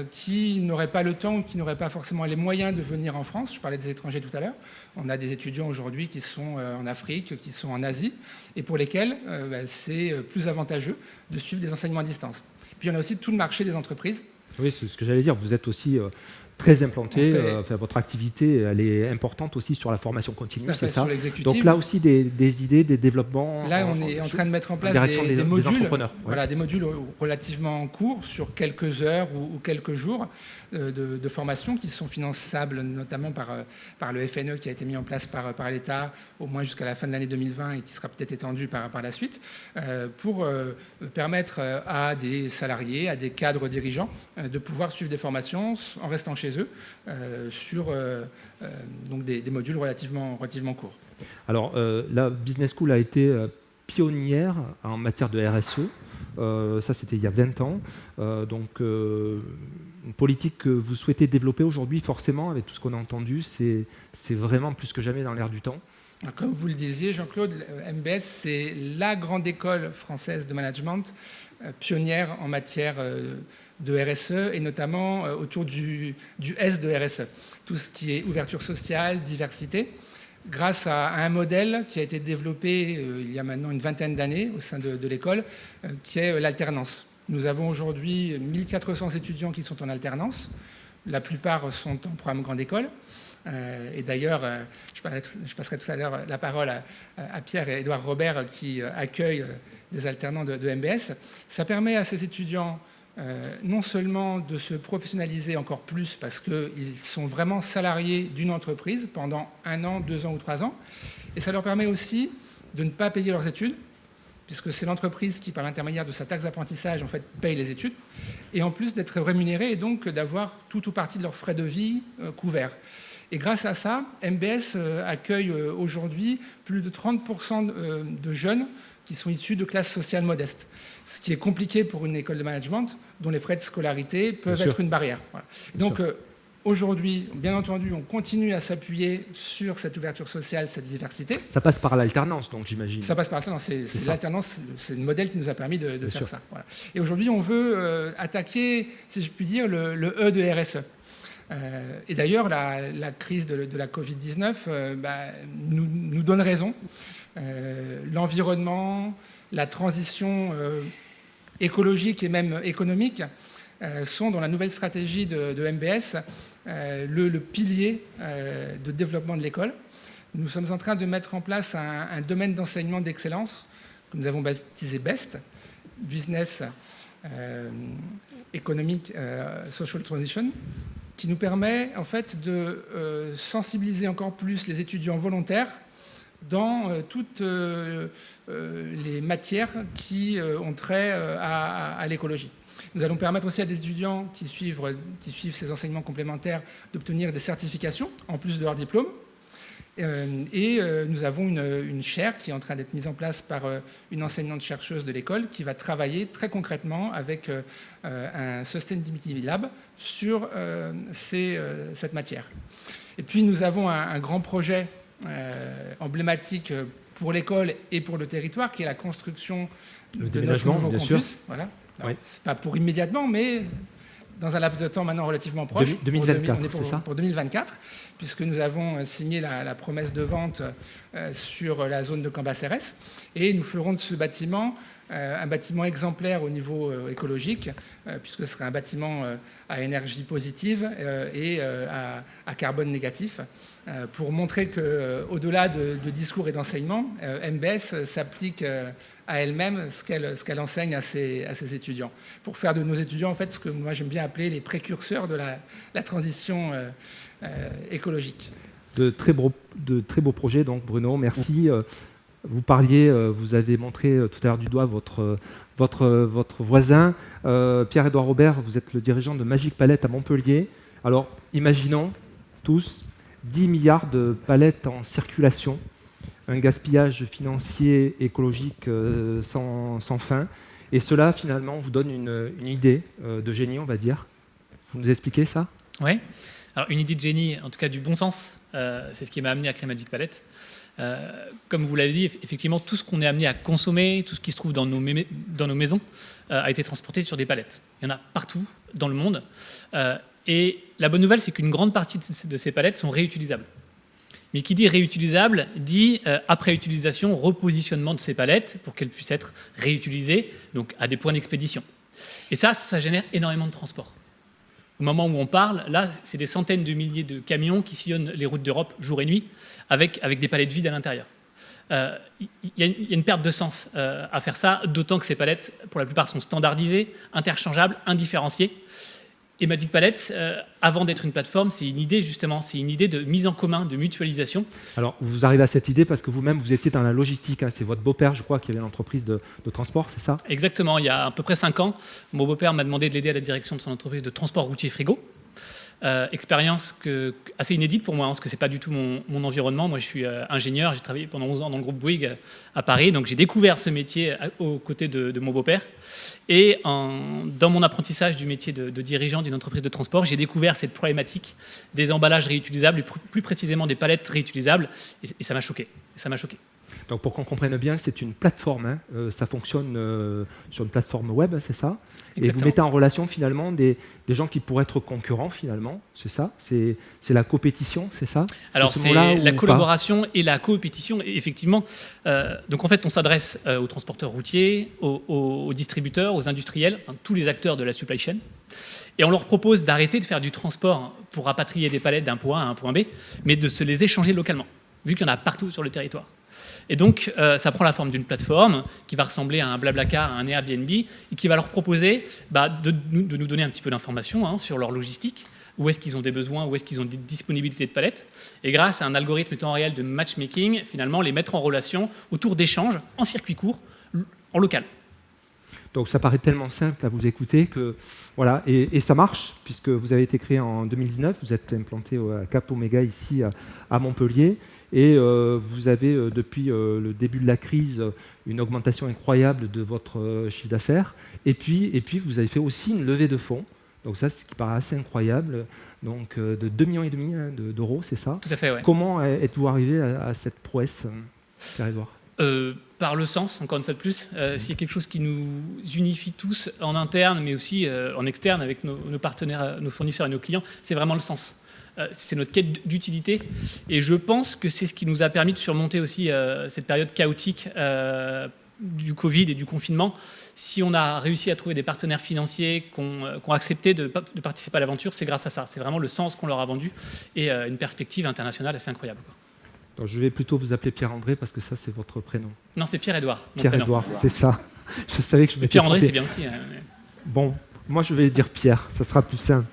qui n'auraient pas le temps ou qui n'auraient pas forcément les moyens de venir en France. Je parlais des étrangers tout à l'heure. On a des étudiants aujourd'hui qui sont en Afrique, qui sont en Asie, et pour lesquels c'est plus avantageux de suivre des enseignements à distance. Puis on a aussi tout le marché des entreprises. Oui, c'est ce que j'allais dire. Vous êtes aussi très implanté. Votre activité, elle est importante aussi sur la formation continue, c'est ça? Donc là aussi, des idées, des développements. Là, on est en train de mettre en place des modules, des modules relativement courts, sur quelques heures ou quelques jours de formation, qui sont finançables notamment par le FNE qui a été mis en place par l'État au moins jusqu'à la fin de l'année 2020 et qui sera peut-être étendu par la suite, pour permettre à des salariés, à des cadres dirigeants de pouvoir suivre des formations en restant chez eux sur donc des modules relativement courts. Alors, la Business School a été pionnière en matière de RSE. Ça, c'était il y a 20 ans. Donc, une politique que vous souhaitez développer aujourd'hui, forcément, avec tout ce qu'on a entendu, c'est vraiment plus que jamais dans l'air du temps. Alors, comme vous le disiez, Jean-Claude, MBS, c'est la grande école française de management pionnière en matière de RSE, et notamment autour du S de RSE. Tout ce qui est ouverture sociale, diversité, grâce à un modèle qui a été développé il y a maintenant une vingtaine d'années au sein de l'école, qui est l'alternance. Nous avons aujourd'hui 1400 étudiants qui sont en alternance. La plupart sont en programme grande école. Et d'ailleurs, je passerai tout à l'heure la parole à Pierre et Édouard Robert qui accueillent des alternants de MBS. Ça permet à ces étudiants non seulement de se professionnaliser encore plus parce qu'ils sont vraiment salariés d'une entreprise pendant 1 an, 2 ans ou 3 ans, et ça leur permet aussi de ne pas payer leurs études, puisque c'est l'entreprise qui, par l'intermédiaire de sa taxe d'apprentissage, en fait, paye les études, et en plus d'être rémunérés et donc d'avoir tout ou partie de leurs frais de vie couverts. Et grâce à ça, MBS accueille aujourd'hui plus de 30% de jeunes qui sont issus de classes sociales modestes, ce qui est compliqué pour une école de management dont les frais de scolarité peuvent être une barrière. Voilà. Donc, Aujourd'hui, bien entendu, on continue à s'appuyer sur cette ouverture sociale, cette diversité. Ça passe par l'alternance, donc j'imagine. Ça passe par l'alternance. C'est l'alternance, c'est le modèle qui nous a permis de faire ça. Voilà. Et aujourd'hui, on veut attaquer, si je puis dire, le E de RSE. Et d'ailleurs, la crise de la Covid-19 nous donne raison. L'environnement, la transition écologique et même économique sont dans la nouvelle stratégie de MBS le pilier de développement de l'école. Nous sommes en train de mettre en place un domaine d'enseignement d'excellence que nous avons baptisé BEST, Business Economic Social Transition, qui nous permet en fait de sensibiliser encore plus les étudiants volontaires dans toutes les matières qui ont trait à l'écologie. Nous allons permettre aussi à des étudiants qui suivent ces enseignements complémentaires d'obtenir des certifications en plus de leur diplôme. Et nous avons une chaire qui est en train d'être mise en place par une enseignante-chercheuse de l'école qui va travailler très concrètement avec un Sustainability Lab sur cette matière. Et puis nous avons un grand projet emblématique pour l'école et pour le territoire qui est la construction de notre nouveau campus. Voilà. Oui. Ce n'est pas pour immédiatement, mais dans un laps de temps maintenant relativement proche. 2024, c'est ça ? Pour 2024, puisque nous avons signé la promesse de vente sur la zone de Cambacérès. Et nous ferons de ce bâtiment un bâtiment exemplaire au niveau écologique, puisque ce sera un bâtiment à énergie positive et à carbone négatif, pour montrer qu'au-delà de discours et d'enseignement, MBS s'applique à elle-même ce qu'elle enseigne à ses étudiants, pour faire de nos étudiants en fait ce que moi j'aime bien appeler les précurseurs de la transition écologique. De très beaux projets, donc Bruno, merci. Vous parliez, vous avez montré tout à l'heure du doigt votre voisin, Pierre-Édouard Robert, vous êtes le dirigeant de Magic Palette à Montpellier. Alors, imaginons tous 10 milliards de palettes en circulation, un gaspillage financier, écologique sans fin. Et cela, finalement, vous donne une idée de génie, on va dire. Vous nous expliquez ça ? Oui. Alors, une idée de génie, en tout cas du bon sens, c'est ce qui m'a amené à créer Magic Palette. Comme vous l'avez dit, effectivement, tout ce qu'on est amené à consommer, tout ce qui se trouve dans nos maisons, a été transporté sur des palettes. Il y en a partout dans le monde. Et la bonne nouvelle, c'est qu'une grande partie de ces palettes sont réutilisables. Mais qui dit réutilisable, dit après utilisation, repositionnement de ces palettes pour qu'elles puissent être réutilisées, donc à des points d'expédition. Et ça génère énormément de transport. Au moment où on parle, là, c'est des centaines de milliers de camions qui sillonnent les routes d'Europe jour et nuit avec des palettes vides à l'intérieur. Il y a une perte de sens à faire ça, d'autant que ces palettes, pour la plupart, sont standardisées, interchangeables, indifférenciées. Et Magic Palette, avant d'être une plateforme, c'est une idée justement, c'est une idée de mise en commun, de mutualisation. Alors, vous arrivez à cette idée parce que vous-même, vous étiez dans la logistique. Hein. C'est votre beau-père, je crois, qui avait une entreprise de transport, c'est ça ? Exactement. Il y a à peu près 5 ans, mon beau-père m'a demandé de l'aider à la direction de son entreprise de transport routier Frigo. Expérience assez inédite pour moi, parce que ce n'est pas du tout mon environnement. Moi, je suis ingénieur, j'ai travaillé pendant 11 ans dans le groupe Bouygues à Paris, donc j'ai découvert ce métier aux côtés de mon beau-père. Et dans mon apprentissage du métier de dirigeant d'une entreprise de transport, j'ai découvert cette problématique des emballages réutilisables, et plus précisément des palettes réutilisables, et ça m'a choqué. Donc pour qu'on comprenne bien, c'est une plateforme, hein. Ça fonctionne sur une plateforme web, c'est ça ? Exactement. Et vous mettez en relation finalement des gens qui pourraient être concurrents finalement, c'est ça ? C'est la compétition, c'est ça ? Alors c'est la collaboration et la coopétition, effectivement. Donc en fait, on s'adresse aux transporteurs routiers, aux distributeurs, aux industriels, enfin, tous les acteurs de la supply chain. Et on leur propose d'arrêter de faire du transport pour rapatrier des palettes d'un point A à un point B, mais de se les échanger localement, vu qu'il y en a partout sur le territoire. Et donc, ça prend la forme d'une plateforme qui va ressembler à un Blablacar, à un Airbnb, et qui va leur proposer de nous donner un petit peu d'informations sur leur logistique, où est-ce qu'ils ont des besoins, où est-ce qu'ils ont des disponibilités de palettes. Et grâce à un algorithme temps réel de matchmaking, finalement, les mettre en relation autour d'échanges en circuit court, en local. Donc ça paraît tellement simple à vous écouter que voilà, et ça marche puisque vous avez été créé en 2019, vous êtes implanté à Cap Omega ici à Montpellier et vous avez depuis le début de la crise une augmentation incroyable de votre chiffre d'affaires et puis vous avez fait aussi une levée de fonds Donc ça, c'est ce qui paraît assez incroyable. Donc de 2,5 millions d'euros, c'est ça? Tout à fait, ouais. Comment êtes-vous arrivé à cette prouesse, Pierre-Édouard? Par le sens, encore une fois de plus. S'il y a quelque chose qui nous unifie tous en interne, mais aussi en externe avec nos partenaires, nos fournisseurs et nos clients, c'est vraiment le sens. C'est notre quête d'utilité. Et je pense que c'est ce qui nous a permis de surmonter aussi cette période chaotique du Covid et du confinement. Si on a réussi à trouver des partenaires financiers qui ont accepté de participer à l'aventure, c'est grâce à ça. C'est vraiment le sens qu'on leur a vendu et une perspective internationale assez incroyable, quoi. Donc, je vais plutôt vous appeler Pierre-André parce que ça, c'est votre prénom. Non, c'est Pierre-Édouard. Pierre-Édouard, c'est ça. Je savais que je m'étais Pierre-André, trompé. c'est bien aussi. Bon, moi, je vais dire Pierre, ça sera plus simple.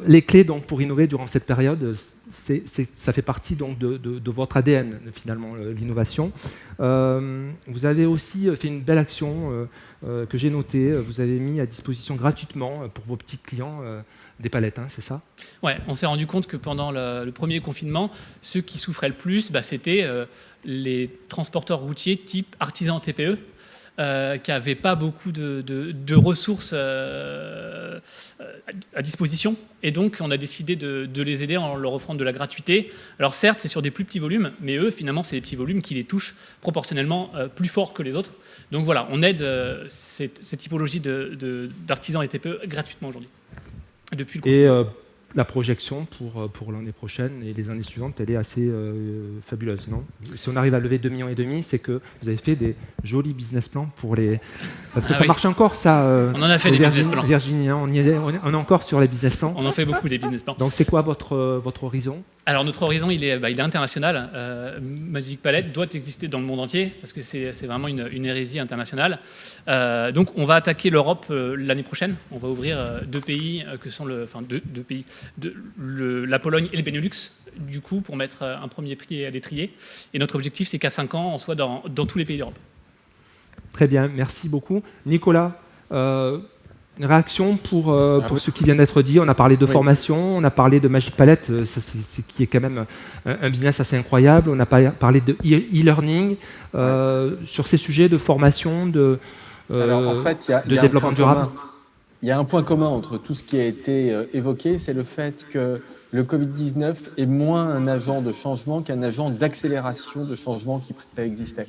Les clés donc, pour innover durant cette période, ça fait partie donc, de votre ADN, finalement, l'innovation. Vous avez aussi fait une belle action que j'ai notée. Vous avez mis à disposition gratuitement pour vos petits clients des palettes, hein, c'est ça? Ouais, on s'est rendu compte que pendant le premier confinement, ceux qui souffraient le plus, c'était les transporteurs routiers type artisans TPE, qui n'avaient pas beaucoup de ressources à disposition. Et donc, on a décidé de les aider en leur offrant de la gratuité. Alors certes, c'est sur des plus petits volumes, mais eux, finalement, c'est des petits volumes qui les touchent proportionnellement plus fort que les autres. Donc voilà, on aide cette typologie d'artisans et TPE gratuitement aujourd'hui. Depuis le confinement. Et la projection pour l'année prochaine et les années suivantes, elle est assez fabuleuse, non? Si on arrive à lever 2,5 millions, c'est que vous avez fait des jolis business plans pour les... Parce que ça marche encore, ça. On en a fait des business plans. Virginie, on est encore sur les business plans. On en fait beaucoup des business plans. Donc c'est quoi votre horizon? Alors notre horizon, il est international. Magic Palette doit exister dans le monde entier parce que c'est vraiment une hérésie internationale. Donc on va attaquer l'Europe l'année prochaine. On va ouvrir deux pays que sont deux pays, la Pologne et le Benelux, du coup, pour mettre un premier pied à l'étrier. Et notre objectif, c'est qu'à 5 ans, on soit dans tous les pays d'Europe. Très bien, merci beaucoup. Nicolas, une réaction pour ce qui vient d'être dit? On a parlé de formation, on a parlé de Magic Palette, c'est qui est quand même un business assez incroyable. On a parlé de e-learning, sur ces sujets de formation, de développement durable. Il y a un point commun entre tout ce qui a été évoqué, c'est le fait que le Covid-19 est moins un agent de changement qu'un agent d'accélération de changement qui préexistait.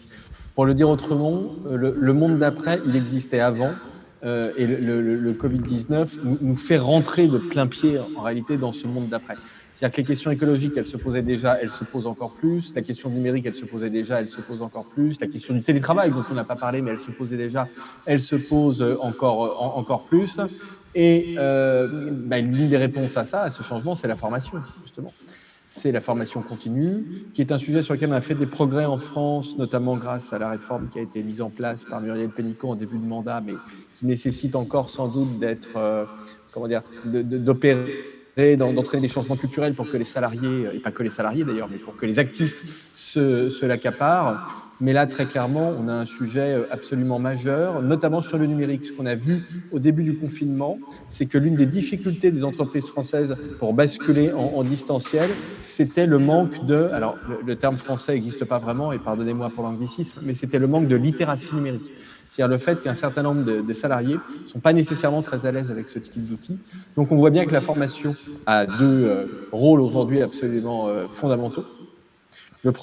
Pour le dire autrement, le monde d'après, il existait avant, et le Covid-19 nous fait rentrer de plein pied en réalité dans ce monde d'après. C'est-à-dire que les questions écologiques, elles se posaient déjà, elles se posent encore plus. La question numérique, elle se posait déjà, elle se pose encore plus. La question du télétravail, dont on n'a pas parlé, mais elle se posait déjà, elle se pose encore plus. Et l'une des réponses à ça, à ce changement, c'est la formation, justement. C'est la formation continue, qui est un sujet sur lequel on a fait des progrès en France, notamment grâce à la réforme qui a été mise en place par Muriel Pénicaud en début de mandat, mais qui nécessite encore sans doute d'être, d'opérer, d'entraîner des changements culturels pour que les salariés, et pas que les salariés d'ailleurs, mais pour que les actifs se l'accaparent. Mais là, très clairement, on a un sujet absolument majeur, notamment sur le numérique. Ce qu'on a vu au début du confinement, c'est que l'une des difficultés des entreprises françaises pour basculer en distanciel, c'était le manque de... Alors, le terme français n'existe pas vraiment, et pardonnez-moi pour l'anglicisme, mais c'était le manque de littératie numérique. C'est-à-dire le fait qu'un certain nombre de salariés ne sont pas nécessairement très à l'aise avec ce type d'outils. Donc on voit bien que la formation a deux rôles aujourd'hui absolument fondamentaux. Le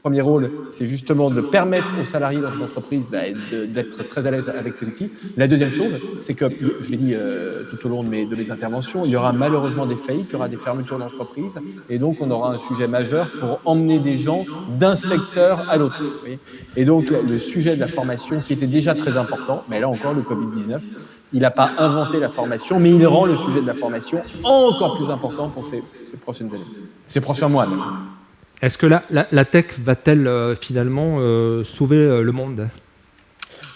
premier rôle, c'est justement de permettre aux salariés dans une entreprise d'être très à l'aise avec ces outils. La deuxième chose, c'est que, je l'ai dit tout au long de mes interventions, il y aura malheureusement des faillites, il y aura des fermetures d'entreprises, et donc on aura un sujet majeur pour emmener des gens d'un secteur à l'autre. Et donc le sujet de la formation, qui était déjà très important, mais là encore le Covid-19, il n'a pas inventé la formation, mais il rend le sujet de la formation encore plus important pour ces prochaines années, ces prochains mois même. Est-ce que la tech va-t-elle finalement sauver le monde?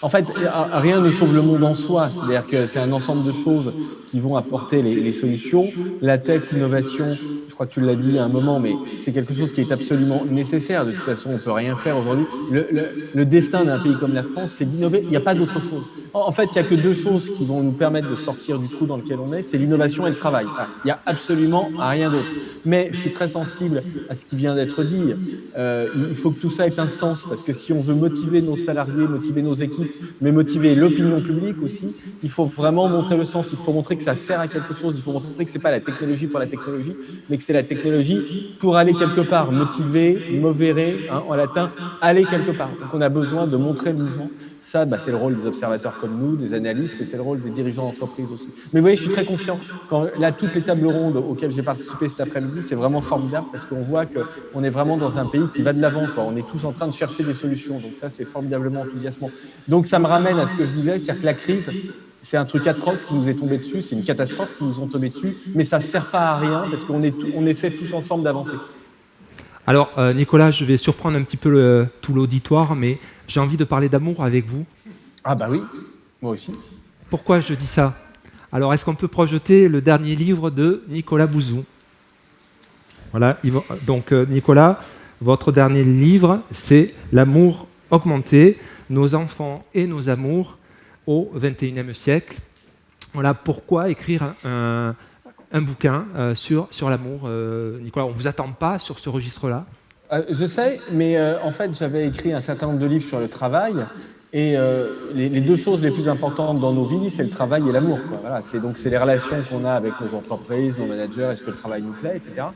En fait, rien ne sauve le monde en soi. C'est-à-dire que c'est un ensemble de choses qui vont apporter les solutions. La tech, l'innovation, je crois que tu l'as dit à un moment, mais c'est quelque chose qui est absolument nécessaire. De toute façon, on ne peut rien faire aujourd'hui. Le destin d'un pays comme la France, c'est d'innover. Il n'y a pas d'autre chose. En fait, il n'y a que deux choses qui vont nous permettre de sortir du trou dans lequel on est, c'est l'innovation et le travail. Il n'y a absolument rien d'autre. Mais je suis très sensible à ce qui vient d'être dit. Il faut que tout ça ait un sens, parce que si on veut motiver nos salariés, motiver nos équipes, équipes, mais motiver l'opinion publique aussi. Il faut vraiment montrer le sens, il faut montrer que ça sert à quelque chose, il faut montrer que c'est pas la technologie pour la technologie, mais que c'est la technologie pour aller quelque part, motiver, movere, en latin, aller quelque part. Donc on a besoin de montrer le mouvement. Ça, c'est le rôle des observateurs comme nous, des analystes, et c'est le rôle des dirigeants d'entreprise aussi. Mais vous voyez, je suis très confiant. Là, toutes les tables rondes auxquelles j'ai participé cet après-midi, c'est vraiment formidable parce qu'on voit qu'on est vraiment dans un pays qui va de l'avant. On est tous en train de chercher des solutions. Donc ça, c'est formidablement enthousiasmant. Donc ça me ramène à ce que je disais, c'est-à-dire que la crise, c'est un truc atroce qui nous est tombé dessus, c'est une catastrophe qui nous est tombée dessus, mais ça ne sert pas à rien parce qu'on essaie tous ensemble d'avancer. Alors, Nicolas, je vais surprendre un petit peu tout l'auditoire, mais j'ai envie de parler d'amour avec vous. Ah bah oui, moi aussi. Pourquoi je dis ça? Alors, est-ce qu'on peut projeter le dernier livre de Nicolas Bouzou? Voilà, donc Nicolas, votre dernier livre, c'est L'amour augmenté, nos enfants et nos amours au XXIe siècle. Voilà, pourquoi écrire un bouquin sur l'amour, Nicolas? On ne vous attend pas sur ce registre-là? Je sais, mais en fait, j'avais écrit un certain nombre de livres sur le travail. Et les deux choses les plus importantes dans nos vies, c'est le travail et l'amour. Voilà, c'est les relations qu'on a avec nos entreprises, nos managers, est-ce que le travail nous plaît, etc.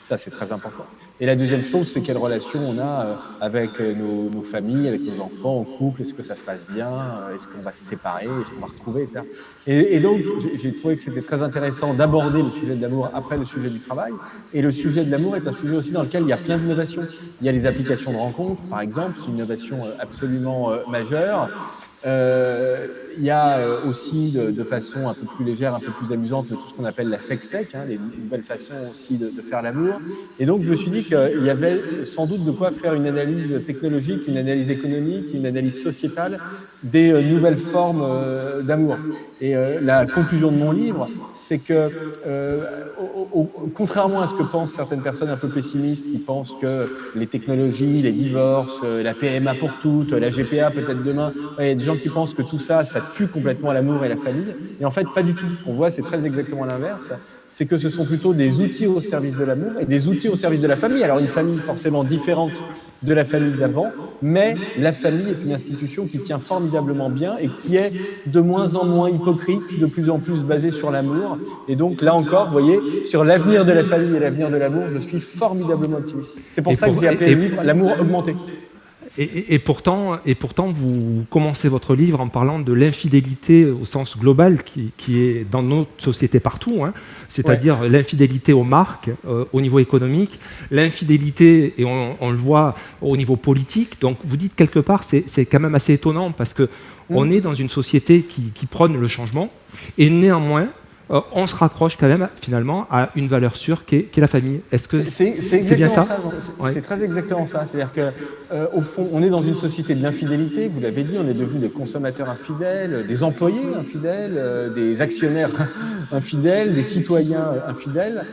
Ça, c'est très important. Et la deuxième chose, c'est quelle relation on a avec nos familles, avec nos enfants, en couple, est-ce que ça se passe bien, est-ce qu'on va se séparer, est-ce qu'on va retrouver, etc. Et donc, j'ai trouvé que c'était très intéressant d'aborder le sujet de l'amour après le sujet du travail. Et le sujet de l'amour est un sujet aussi dans lequel il y a plein d'innovations. Il y a les applications de rencontres, par exemple, c'est une innovation absolument majeure. Il y a aussi de façon un peu plus légère, un peu plus amusante, tout ce qu'on appelle la sextech, les nouvelles façons aussi de faire l'amour. Et donc je me suis dit qu'il y avait sans doute de quoi faire une analyse technologique, une analyse économique, une analyse sociétale des nouvelles formes d'amour. Et la conclusion de mon livre, c'est que contrairement à ce que pensent certaines personnes un peu pessimistes qui pensent que les technologies, les divorces, la PMA pour toutes, la GPA peut-être demain, il y a des gens qui pensent que tout ça, ça tue complètement l'amour et la famille. Et en fait, pas du tout. Ce qu'on voit, c'est très exactement l'inverse. C'est que ce sont plutôt des outils au service de l'amour et des outils au service de la famille. Alors une famille forcément différente de la famille d'avant, mais la famille est une institution qui tient formidablement bien et qui est de moins en moins hypocrite, de plus en plus basée sur l'amour. Et donc là encore, vous voyez, sur l'avenir de la famille et l'avenir de l'amour, je suis formidablement optimiste. C'est pour ça que j'ai appelé le livre « L'amour augmenté ». Et pourtant, vous commencez votre livre en parlant de l'infidélité au sens global qui est dans notre société partout, c'est-à-dire l'infidélité aux marques, au niveau économique, l'infidélité, et on le voit, au niveau politique. Donc vous dites quelque part, c'est quand même assez étonnant parce qu'on est dans une société qui prône le changement et néanmoins, on se raccroche quand même finalement à une valeur sûre qui est la famille. Est-ce que c'est bien ça? C'est très exactement ça. C'est-à-dire qu'au fond, on est dans une société de l'infidélité, vous l'avez dit, on est devenu des consommateurs infidèles, des employés infidèles, des actionnaires infidèles, des citoyens infidèles.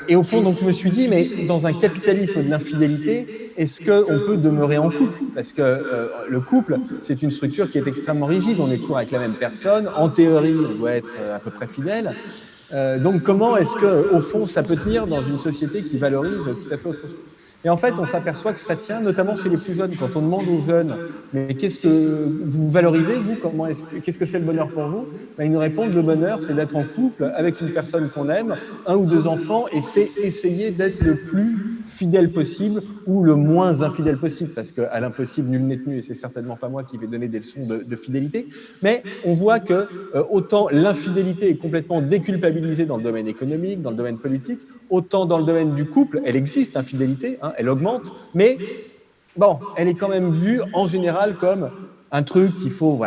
Et au fond, donc, je me suis dit, mais dans un capitalisme de l'infidélité, est-ce qu'on peut demeurer en couple? Parce que le couple, c'est une structure qui est extrêmement rigide. On est toujours avec la même personne. En théorie, on doit être à peu près fidèle. Donc, comment est-ce qu'au fond, ça peut tenir dans une société qui valorise tout à fait autre chose? Et en fait, on s'aperçoit que ça tient, notamment chez les plus jeunes. Quand on demande aux jeunes, mais qu'est-ce que vous valorisez, vous? Qu'est-ce que c'est le bonheur pour vous? Ils nous répondent, le bonheur, c'est d'être en couple avec une personne qu'on aime, 1 ou 2 enfants, et c'est essayer d'être le plus fidèle possible ou le moins infidèle possible, parce qu'à l'impossible, nul n'est tenu, et c'est certainement pas moi qui vais donner des leçons de fidélité. Mais on voit que autant l'infidélité est complètement déculpabilisée dans le domaine économique, dans le domaine politique, autant dans le domaine du couple, elle existe, infidélité, elle augmente, mais bon, elle est quand même vue en général comme un truc il faut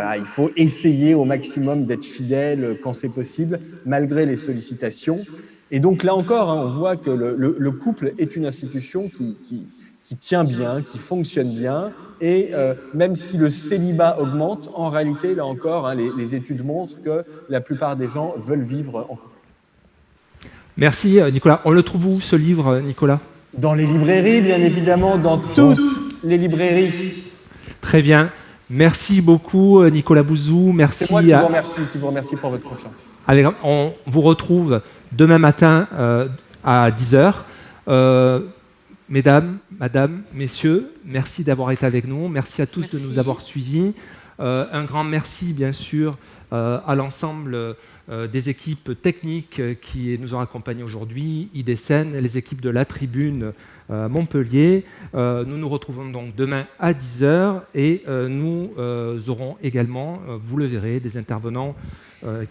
essayer au maximum d'être fidèle quand c'est possible, malgré les sollicitations. Et donc là encore, on voit que le couple est une institution qui tient bien, qui fonctionne bien, et même si le célibat augmente, en réalité, là encore, les études montrent que la plupart des gens veulent vivre en couple. Merci Nicolas. On le trouve où ce livre, Nicolas? Dans les librairies, bien évidemment, dans toutes les librairies. Très bien. Merci beaucoup Nicolas Bouzou. Merci. C'est moi qui vous remercie pour votre confiance. Allez, on vous retrouve demain matin à 10h. Mesdames, madame, messieurs, merci d'avoir été avec nous. Merci à tous de nous avoir suivis. Un grand merci, bien sûr, à l'ensemble des équipes techniques qui nous ont accompagnés aujourd'hui, IDESEN, les équipes de la Tribune Montpellier. Nous nous retrouvons donc demain à 10h et nous aurons également, vous le verrez, des intervenants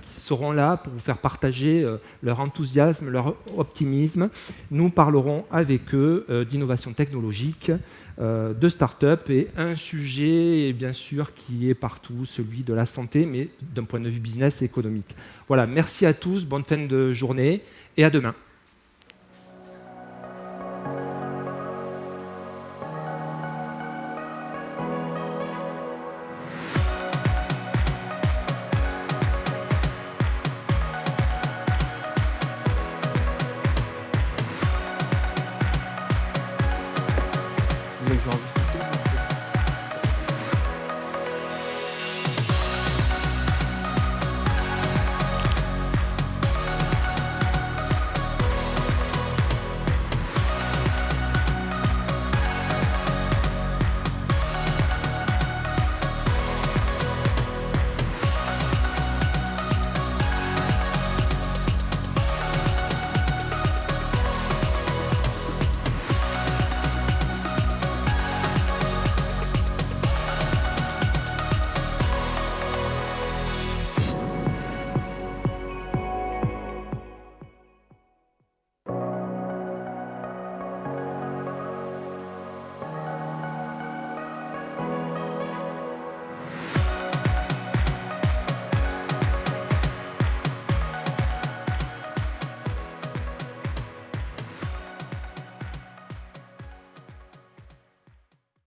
qui seront là pour vous faire partager leur enthousiasme, leur optimisme. Nous parlerons avec eux d'innovation technologique, de start-up et un sujet, bien sûr, qui est partout, celui de la santé, mais d'un point de vue business et économique. Voilà, merci à tous, bonne fin de journée et à demain. J'enregistre.